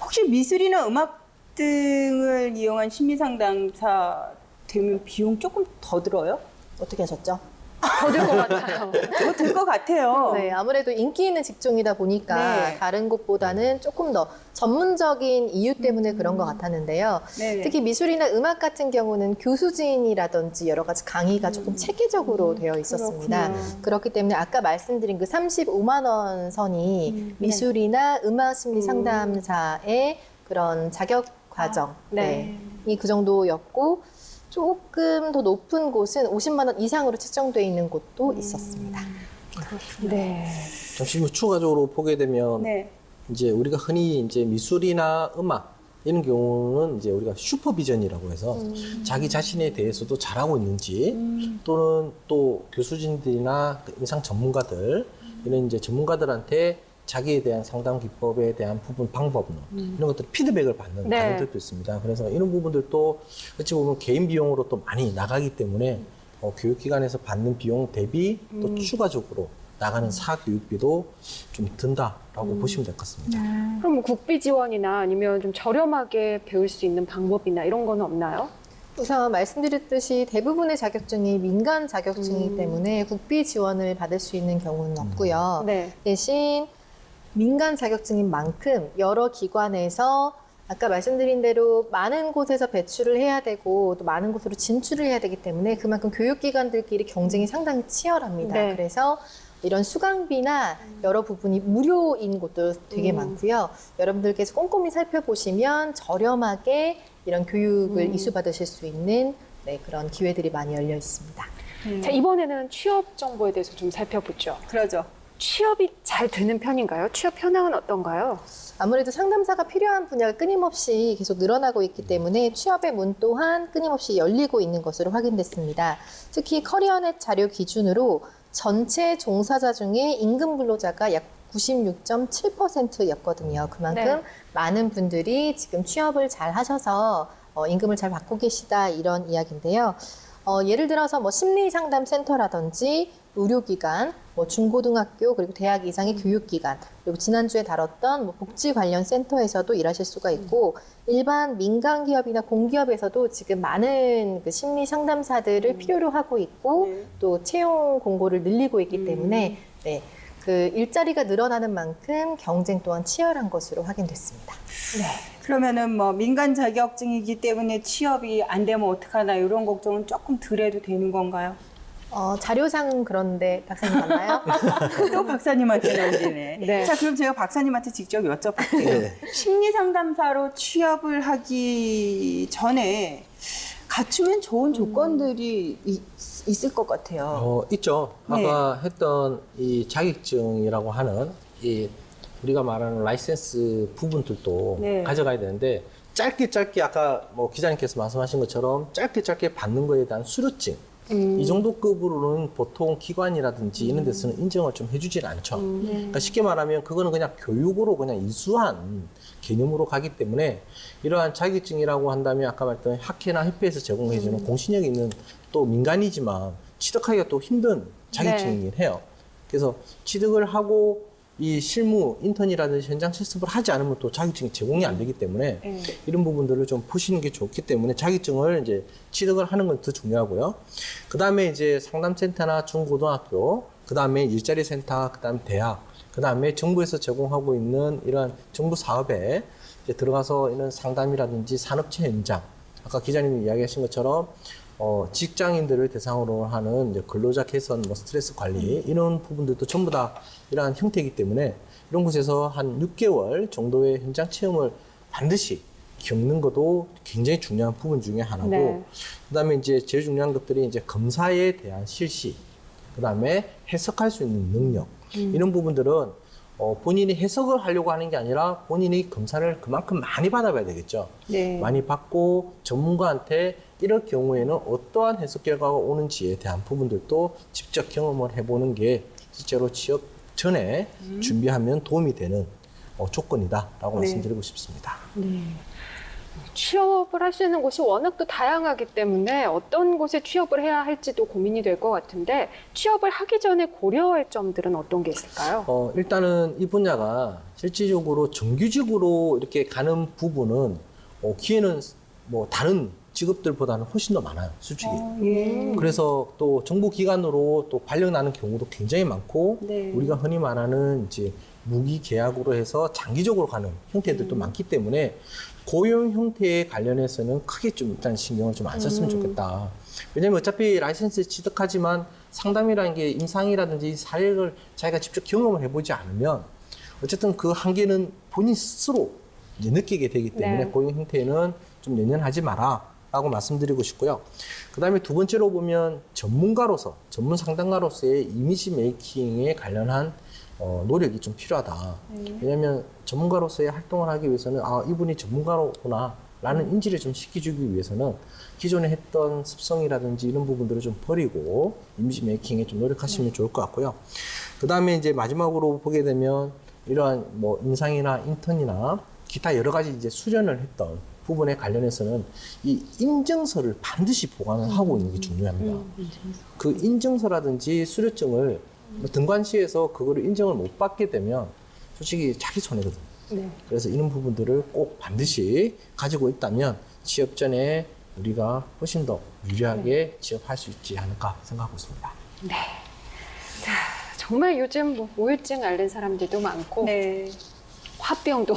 혹시 미술이나 음악 등을 이용한 심리상담사 되면 비용 조금 더 들어요? 어떻게 하셨죠? 더 들 것 같아요. 더 들 것 같아요. 네, 아무래도 인기 있는 직종이다 보니까 네. 다른 곳보다는 조금 더 전문적인 이유 때문에 그런 것 같았는데요. 네네. 특히 미술이나 음악 같은 경우는 교수진이라든지 여러 가지 강의가 조금 체계적으로 되어 있었습니다. 그렇군요. 그렇기 때문에 아까 말씀드린 그 35만 원 선이 미술이나 음악 심리 상담사의 그런 자격 과정 네. 이 그 정도였고 조금 더 높은 곳은 50만 원 이상으로 책정되어 있는 곳도 있었습니다. 네. 잠시 후 추가적으로 보게 되면 네. 이제 우리가 흔히 이제 미술이나 음악 이런 경우는 이제 우리가 슈퍼비전이라고 해서 자기 자신에 대해서도 잘하고 있는지 또는 또 교수진들이나 그 임상 전문가들 이런 이제 전문가들한테 자기에 대한 상담 기법에 대한 부분, 방법 이런 것들 피드백을 받는 네. 과정들도 있습니다. 그래서 이런 부분들도 어찌 보면 개인 비용으로 또 많이 나가기 때문에 교육기관에서 받는 비용 대비 또 추가적으로 나가는 사교육비도 좀 든다라고 보시면 될 것 같습니다. 그럼 뭐 국비 지원이나 아니면 좀 저렴하게 배울 수 있는 방법이나 이런 건 없나요? 우선 말씀드렸듯이 대부분의 자격증이 민간 자격증이기 때문에 국비 지원을 받을 수 있는 경우는 없고요. 네. 대신 민간 자격증인 만큼 여러 기관에서 아까 말씀드린 대로 많은 곳에서 배출을 해야 되고 또 많은 곳으로 진출을 해야 되기 때문에 그만큼 교육기관들끼리 경쟁이 상당히 치열합니다. 네. 그래서 이런 수강비나 여러 부분이 무료인 곳도 되게 많고요. 여러분들께서 꼼꼼히 살펴보시면 저렴하게 이런 교육을 이수받으실 수 있는 네, 그런 기회들이 많이 열려 있습니다. 자, 이번에는 취업 정보에 대해서 좀 살펴보죠. 그러죠. 취업이 잘 되는 편인가요? 취업 현황은 어떤가요? 아무래도 상담사가 필요한 분야가 끊임없이 계속 늘어나고 있기 때문에 취업의 문 또한 끊임없이 열리고 있는 것으로 확인됐습니다. 특히 커리어넷 자료 기준으로 전체 종사자 중에 임금 근로자가 약 96.7%였거든요. 그만큼 네. 많은 분들이 지금 취업을 잘 하셔서 임금을 잘 받고 계시다 이런 이야기인데요. 예를 들어서 뭐 심리상담센터라든지 의료기관, 뭐 중고등학교 그리고 대학 이상의 교육기관 그리고 지난주에 다뤘던 뭐 복지 관련 센터에서도 일하실 수가 있고 일반 민간 기업이나 공기업에서도 지금 많은 그 심리 상담사들을 필요로 하고 있고 네. 또 채용 공고를 늘리고 있기 때문에 네, 그 일자리가 늘어나는 만큼 경쟁 또한 치열한 것으로 확인됐습니다. 그러면은 뭐 민간 자격증이기 때문에 취업이 안 되면 어떡하나 이런 걱정은 조금 덜 해도 되는 건가요? 자료상은 그런데 박사님 맞나요? 또 박사님한테 넘기네. 네. 자, 그럼 제가 박사님한테 직접 여쭤볼게요. 네. 심리상담사로 취업을 하기 전에 갖추면 좋은 조건들이 있을 것 같아요. 있죠. 네. 아까 했던 이 자격증이라고 하는 이 우리가 말하는 라이센스 부분들도 네. 가져가야 되는데 짧게 아까 뭐 기자님께서 말씀하신 것처럼 짧게 받는 거에 대한 수료증 이 정도 급으로는 보통 기관이라든지 이런 데서는 인정을 좀 해주질 않죠. 그러니까 쉽게 말하면 그거는 그냥 교육으로 그냥 이수한 개념으로 가기 때문에 이러한 자격증이라고 한다면 아까 말했던 학회나 협회에서 제공해주는 공신력 있는 또 민간이지만 취득하기가 또 힘든 자격증이긴 해요. 그래서 취득을 하고 이 실무, 인턴이라든지 현장 실습을 하지 않으면 또 자격증이 제공이 안 되기 때문에 이런 부분들을 좀 보시는 게 좋기 때문에 자격증을 이제 취득을 하는 건 더 중요하고요. 그 다음에 이제 상담센터나 중고등학교, 그 다음에 일자리 센터, 그 다음에 대학, 그 다음에 정부에서 제공하고 있는 이런 정부 사업에 이제 들어가서 이런 상담이라든지 산업체 현장, 아까 기자님이 이야기하신 것처럼 직장인들을 대상으로 하는 이제 근로자 개선, 뭐 스트레스 관리 이런 부분들도 전부 다 이러한 형태이기 때문에 이런 곳에서 한 6개월 정도의 현장 체험을 반드시 겪는 것도 굉장히 중요한 부분 중에 하나고, 네. 그다음에 이제 제일 중요한 것들이 이제 검사에 대한 실시, 그다음에 해석할 수 있는 능력 이런 부분들은 본인이 해석을 하려고 하는 게 아니라 본인이 검사를 그만큼 많이 받아봐야 되겠죠. 네. 많이 받고 전문가한테 이럴 경우에는 어떠한 해석 결과가 오는지에 대한 부분들도 직접 경험을 해보는 게 실제로 취업 전에 준비하면 도움이 되는 조건이다라고 네. 말씀드리고 싶습니다. 취업을 할 수 있는 곳이 워낙 또 다양하기 때문에 어떤 곳에 취업을 해야 할지도 고민이 될 것 같은데 취업을 하기 전에 고려할 점들은 어떤 게 있을까요? 일단은 이 분야가 실질적으로 정규직으로 이렇게 가는 부분은 기회는 뭐 다른 직업들보다는 훨씬 더 많아요, 솔직히. 그래서 또 정부 기관으로 또 발령나는 경우도 굉장히 많고, 네. 우리가 흔히 말하는 이제 무기 계약으로 해서 장기적으로 가는 형태들도 많기 때문에 고용 형태에 관련해서는 크게 좀 일단 신경을 좀 안 썼으면 좋겠다. 왜냐면 어차피 라이센스 취득하지만 상담이라는 게 임상이라든지 사례를 자기가 직접 경험을 해보지 않으면 어쨌든 그 한계는 본인 스스로 이제 느끼게 되기 때문에 네. 고용 형태는 좀 연연하지 마라 라고 말씀드리고 싶고요. 그 다음에 두 번째로 보면 전문가로서, 전문 상담가로서의 이미지 메이킹에 관련한 노력이 좀 필요하다. 왜냐하면 전문가로서의 활동을 하기 위해서는 이분이 전문가로구나 라는 인지를 좀 시켜주기 위해서는 기존에 했던 습성이라든지 이런 부분들을 좀 버리고 이미지 메이킹에 좀 노력하시면 좋을 것 같고요. 그 다음에 이제 마지막으로 보게 되면 이러한 뭐 임상이나 인턴이나 기타 여러 가지 이제 수련을 했던 부분에 관련해서는 이 인증서를 반드시 보관을 하고 있는 게 중요합니다. 그 인증서라든지 수료증을 등관시에서 그거를 인정을 못 받게 되면 솔직히 자기 손해거든요. 네. 그래서 이런 부분들을 꼭 반드시 가지고 있다면 취업 전에 우리가 훨씬 더 유리하게 취업할 수 있지 않을까 생각하고 있습니다. 네. 자, 정말 요즘 뭐 우울증 앓는 사람들도 많고 네. 화병도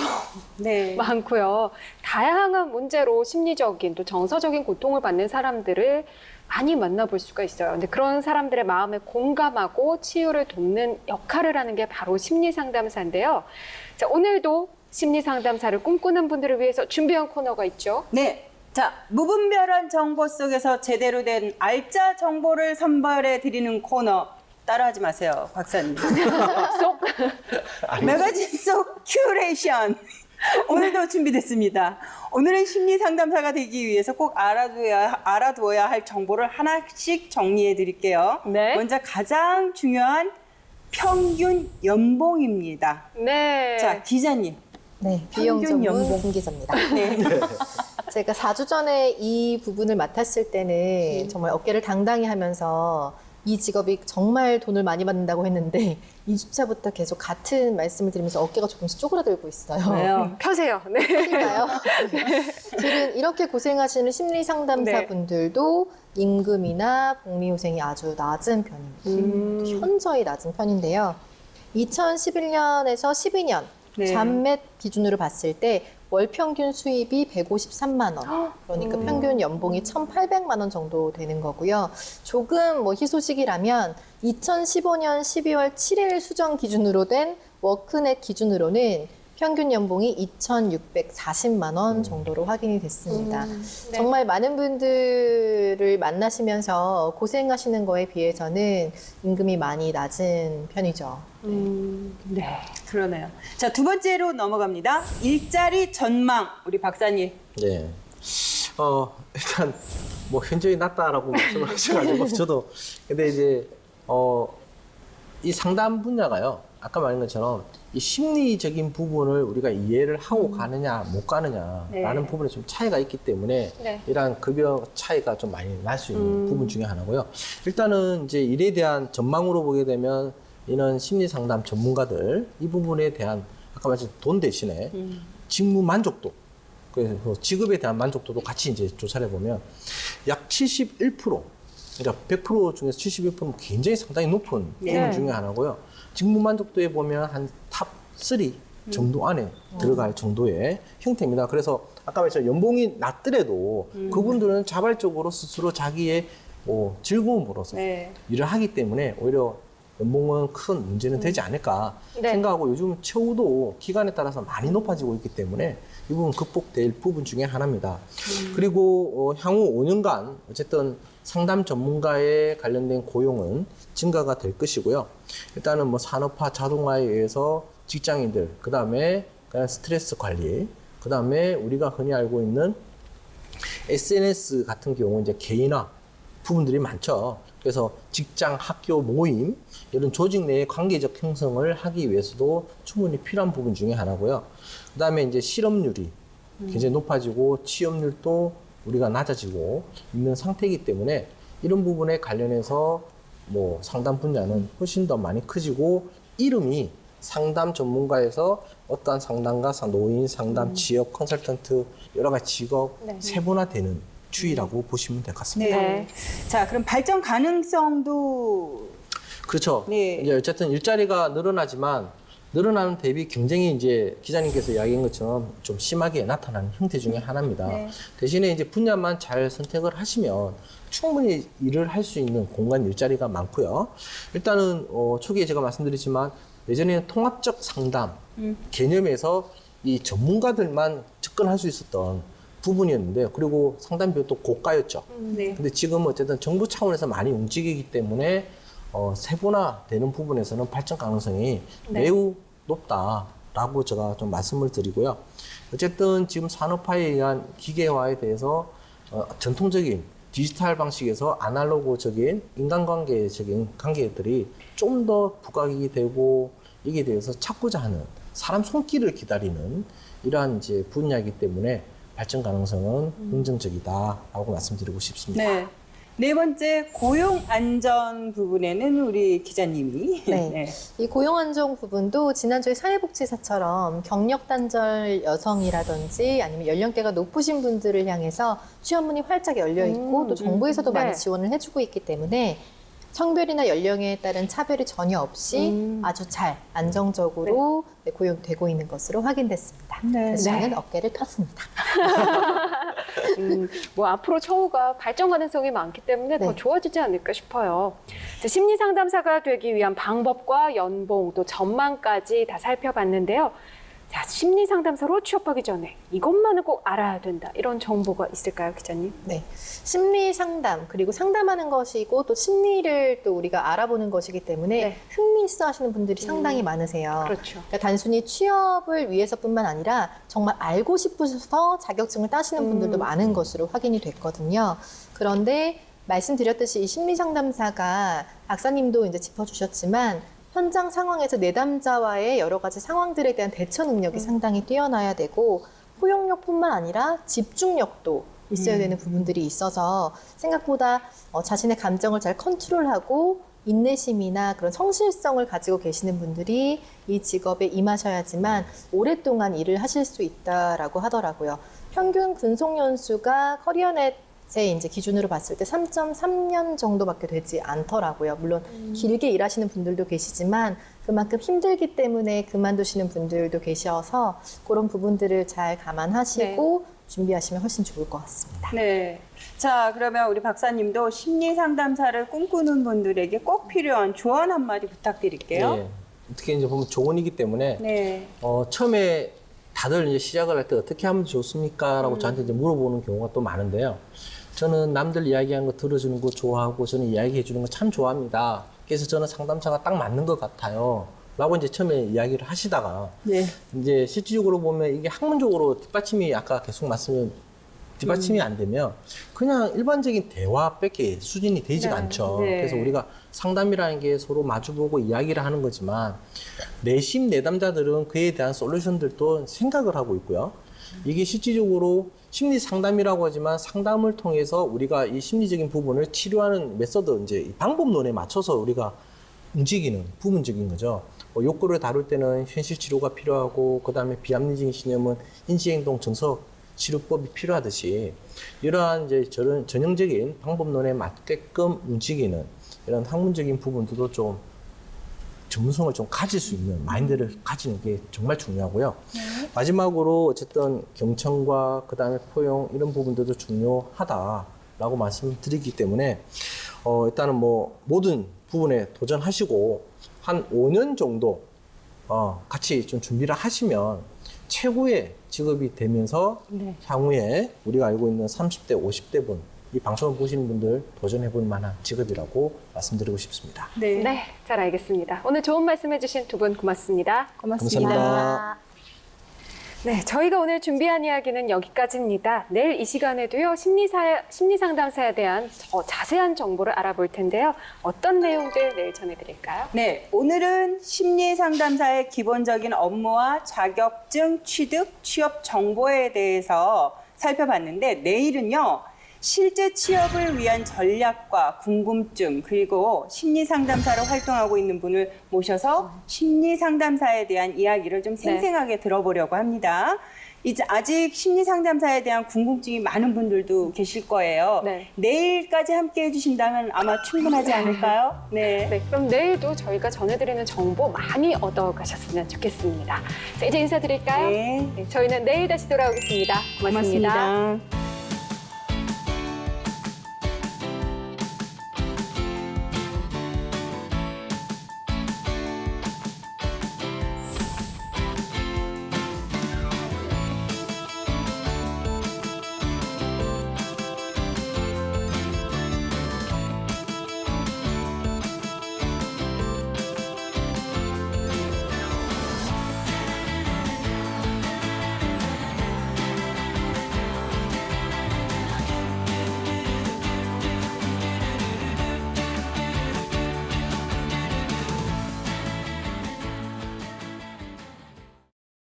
네. 많고요. 다양한 문제로 심리적인 또 정서적인 고통을 받는 사람들을 많이 만나볼 수가 있어요. 근데 그런 사람들의 마음에 공감하고 치유를 돕는 역할을 하는 게 바로 심리상담사인데요. 자, 오늘도 심리상담사를 꿈꾸는 분들을 위해서 준비한 코너가 있죠. 네. 자, 무분별한 정보 속에서 제대로 된 알짜 정보를 선발해 드리는 코너. 따라하지 마세요, 박사님. 쏙! 매거진 속 큐레이션. 오늘도 준비됐습니다. 오늘은 심리 상담사가 되기 위해서 꼭 알아두어야 할 정보를 하나씩 정리해 드릴게요. 네. 먼저 가장 중요한 평균 연봉입니다. 네. 자, 기자님. 네, 비용 평균 전문 연봉. 김 기자입니다. 네. 제가 4주 전에 이 부분을 맡았을 때는 정말 어깨를 당당히 하면서 이 직업이 정말 돈을 많이 받는다고 했는데 2주차부터 계속 같은 말씀을 드리면서 어깨가 조금씩 쪼그라들고 있어요. 왜요? 펴세요. 네. 그러니까요. 실은 이렇게 고생하시는 심리 상담사 네. 분들도 임금이나 복리후생이 아주 낮은 편입니다. 현저히 낮은 편인데요. 2011년에서 12년 네. 잠맷 기준으로 봤을 때 월 평균 수입이 153만 원. 그러니까 평균 연봉이 1,800만 원 정도 되는 거고요. 조금 뭐 희소식이라면 2015년 12월 7일 수정 기준으로 된 워크넷 기준으로는 평균 연봉이 2,640만 원 정도로 확인이 됐습니다. 네. 정말 많은 분들을 만나시면서 고생하시는 거에 비해서는 임금이 많이 낮은 편이죠. 네. 그러네요. 자, 두 번째로 넘어갑니다. 일자리 전망. 우리 박사님. 네. 일단 뭐 현저히 낮다라고 말씀을 하셔가지고 저도 근데 이제 이 상담 분야가요. 아까 말한 것처럼 이 심리적인 부분을 우리가 이해를 하고 가느냐 못 가느냐라는 부분에 좀 차이가 있기 때문에 네. 이러한 급여 차이가 좀 많이 날 수 있는 부분 중에 하나고요. 일단은 이제 일에 대한 전망으로 보게 되면 이런 심리 상담 전문가들 이 부분에 대한 아까 말씀 돈 대신에 직무 만족도 그래서 직업에 대한 만족도도 같이 이제 조사를 해보면 약 71%, 그러니까 100% 중에서 71%는 굉장히 상당히 높은 부분 중에 하나고요. 직무 만족도에 보면 한 탑 3 정도 안에 들어갈 정도의 형태입니다. 그래서 아까 말했죠. 연봉이 낮더라도 그분들은 자발적으로 스스로 자기의 즐거움으로서 일을 하기 때문에 오히려 연봉은 큰 문제는 되지 않을까 생각하고 요즘 처우도 기간에 따라서 많이 높아지고 있기 때문에 이 부분 극복될 부분 중에 하나입니다. 그리고 향후 5년간 어쨌든 상담 전문가에 관련된 고용은 증가가 될 것이고요. 일단은 뭐 산업화 자동화에 의해서 직장인들, 그 다음에 스트레스 관리, 그 다음에 우리가 흔히 알고 있는 SNS 같은 경우 이제 개인화 부분들이 많죠. 그래서 직장, 학교, 모임 이런 조직 내의 관계적 형성을 하기 위해서도 충분히 필요한 부분 중에 하나고요. 그 다음에 이제 실업률이 굉장히 높아지고 취업률도 우리가 낮아지고 있는 상태이기 때문에 이런 부분에 관련해서 뭐 상담 분야는 훨씬 더 많이 커지고 이름이 상담 전문가에서 어떠한 상담가, 노인, 상담, 지역, 컨설턴트 여러 가지 직업 세분화되는 추이라고 보시면 될 것 같습니다. 네. 자, 그럼 발전 가능성도 그렇죠. 네. 이제 어쨌든 일자리가 늘어나지만 늘어나는 대비 경쟁이 이제 기자님께서 이야기한 것처럼 좀 심하게 나타나는 형태 중에 하나입니다. 대신에 이제 분야만 잘 선택을 하시면 충분히 일을 할 수 있는 공간 일자리가 많고요. 일단은 초기에 제가 말씀드렸지만 예전에는 통합적 상담 개념에서 이 전문가들만 접근할 수 있었던 부분이었는데요. 그리고 상담 비용도 고가였죠. 근데 지금 어쨌든 정부 차원에서 많이 움직이기 때문에 세분화되는 부분에서는 발전 가능성이 매우 높다라고 제가 좀 말씀을 드리고요. 어쨌든 지금 산업화에 의한 기계화에 대해서 전통적인 디지털 방식에서 아날로그적인 인간관계적인 관계들이 좀 더 부각이 되고 이게 대해서 찾고자 하는 사람 손길을 기다리는 이러한 이제 분야이기 때문에 발전 가능성은 긍정적이다라고 말씀드리고 싶습니다. 네. 네 번째 고용 안전 부분에는 우리 기자님이 네. 이 고용 안정 부분도 지난주에 사회복지사처럼 경력 단절 여성이라든지 아니면 연령대가 높으신 분들을 향해서 취업문이 활짝 열려 있고 또 정부에서도 많이 지원을 해주고 있기 때문에 성별이나 연령에 따른 차별이 전혀 없이 아주 잘 안정적으로 고용되고 있는 것으로 확인됐습니다. 그래서 저는 어깨를 폈습니다. 뭐 앞으로 처우가 발전 가능성이 많기 때문에 더 좋아지지 않을까 싶어요. 심리 상담사가 되기 위한 방법과 연봉 또 전망까지 다 살펴봤는데요. 자, 심리 상담사로 취업하기 전에 이것만은 꼭 알아야 된다. 이런 정보가 있을까요, 기자님? 네. 심리 상담, 그리고 상담하는 것이고 또 심리를 또 우리가 알아보는 것이기 때문에 흥미 있어 하시는 분들이 상당히 많으세요. 그렇죠. 그러니까 단순히 취업을 위해서뿐만 아니라 정말 알고 싶으셔서 자격증을 따시는 분들도 많은 것으로 확인이 됐거든요. 그런데 말씀드렸듯이 이 심리 상담사가 박사님도 이제 짚어주셨지만 현장 상황에서 내담자와의 여러 가지 상황들에 대한 대처 능력이 상당히 뛰어나야 되고 포용력뿐만 아니라 집중력도 있어야 되는 부분들이 있어서 생각보다 자신의 감정을 잘 컨트롤하고 인내심이나 그런 성실성을 가지고 계시는 분들이 이 직업에 임하셔야지만 오랫동안 일을 하실 수 있다라고 하더라고요. 평균 근속 연수가 커리어넷 제 이제 기준으로 봤을 때 3.3년 정도밖에 되지 않더라고요. 물론 길게 일하시는 분들도 계시지만 그만큼 힘들기 때문에 그만두시는 분들도 계셔서 그런 부분들을 잘 감안하시고 준비하시면 훨씬 좋을 것 같습니다. 네. 자, 그러면 우리 박사님도 심리 상담사를 꿈꾸는 분들에게 꼭 필요한 조언 한마디 부탁드릴게요. 네. 어떻게 이제 보면 조언이기 때문에 네. 처음에 다들 이제 시작을 할 때 어떻게 하면 좋습니까? 라고 저한테 이제 물어보는 경우가 또 많은데요. 저는 남들 이야기하는 거 들어주는 거 좋아하고 저는 이야기해 주는 거 참 좋아합니다. 그래서 저는 상담사가 딱 맞는 것 같아요. 라고 이제 처음에 이야기를 하시다가 네. 이제 실질적으로 보면 이게 학문적으로 뒷받침이 아까 계속 뒷받침이 안 되면 그냥 일반적인 대화밖에 수준이 되지가 네. 않죠. 네. 그래서 우리가 상담이라는 게 서로 마주보고 이야기를 하는 거지만 내심 내담자들은 그에 대한 솔루션들도 생각을 하고 있고요. 이게 실질적으로 심리 상담이라고 하지만 상담을 통해서 우리가 이 심리적인 부분을 치료하는 메서드, 이제 이 방법론에 맞춰서 우리가 움직이는 부분적인 거죠. 욕구를 다룰 때는 현실 치료가 필요하고, 그 다음에 비합리적인 신념은 인지행동 정서 치료법이 필요하듯이 이러한 이제 저런 전형적인 방법론에 맞게끔 움직이는 이런 학문적인 부분들도 좀 전문성을 좀 가질 수 있는 마인드를 가지는 게 정말 중요하고요. 마지막으로 어쨌든 경청과 그 다음에 포용 이런 부분들도 중요하다라고 말씀드리기 때문에 일단은 뭐 모든 부분에 도전하시고 한 5년 정도 같이 좀 준비를 하시면 최고의 직업이 되면서 네. 향후에 우리가 알고 있는 30대, 50대 분, 이 방송을 보시는 분들 도전해볼 만한 직업이라고 말씀드리고 싶습니다. 네. 네, 잘 알겠습니다. 오늘 좋은 말씀해주신 두 분 고맙습니다. 감사합니다. 네, 저희가 오늘 준비한 이야기는 여기까지입니다. 내일 이 시간에도요, 심리상담사에 대한 더 자세한 정보를 알아볼 텐데요. 어떤 내용들 내일 전해드릴까요? 네, 오늘은 심리 상담사의 기본적인 업무와 자격증 취득, 취업 정보에 대해서 살펴봤는데 내일은요. 실제 취업을 위한 전략과 궁금증 그리고 심리 상담사로 활동하고 있는 분을 모셔서 심리 상담사에 대한 이야기를 좀 생생하게 들어보려고 합니다. 이제 아직 심리 상담사에 대한 궁금증이 많은 분들도 계실 거예요. 네. 내일까지 함께 해주신다면 아마 충분하지 않을까요? 네. 네, 그럼 내일도 저희가 전해드리는 정보 많이 얻어가셨으면 좋겠습니다. 자, 이제 인사드릴까요? 네. 네, 저희는 내일 다시 돌아오겠습니다. 고맙습니다. 고맙습니다.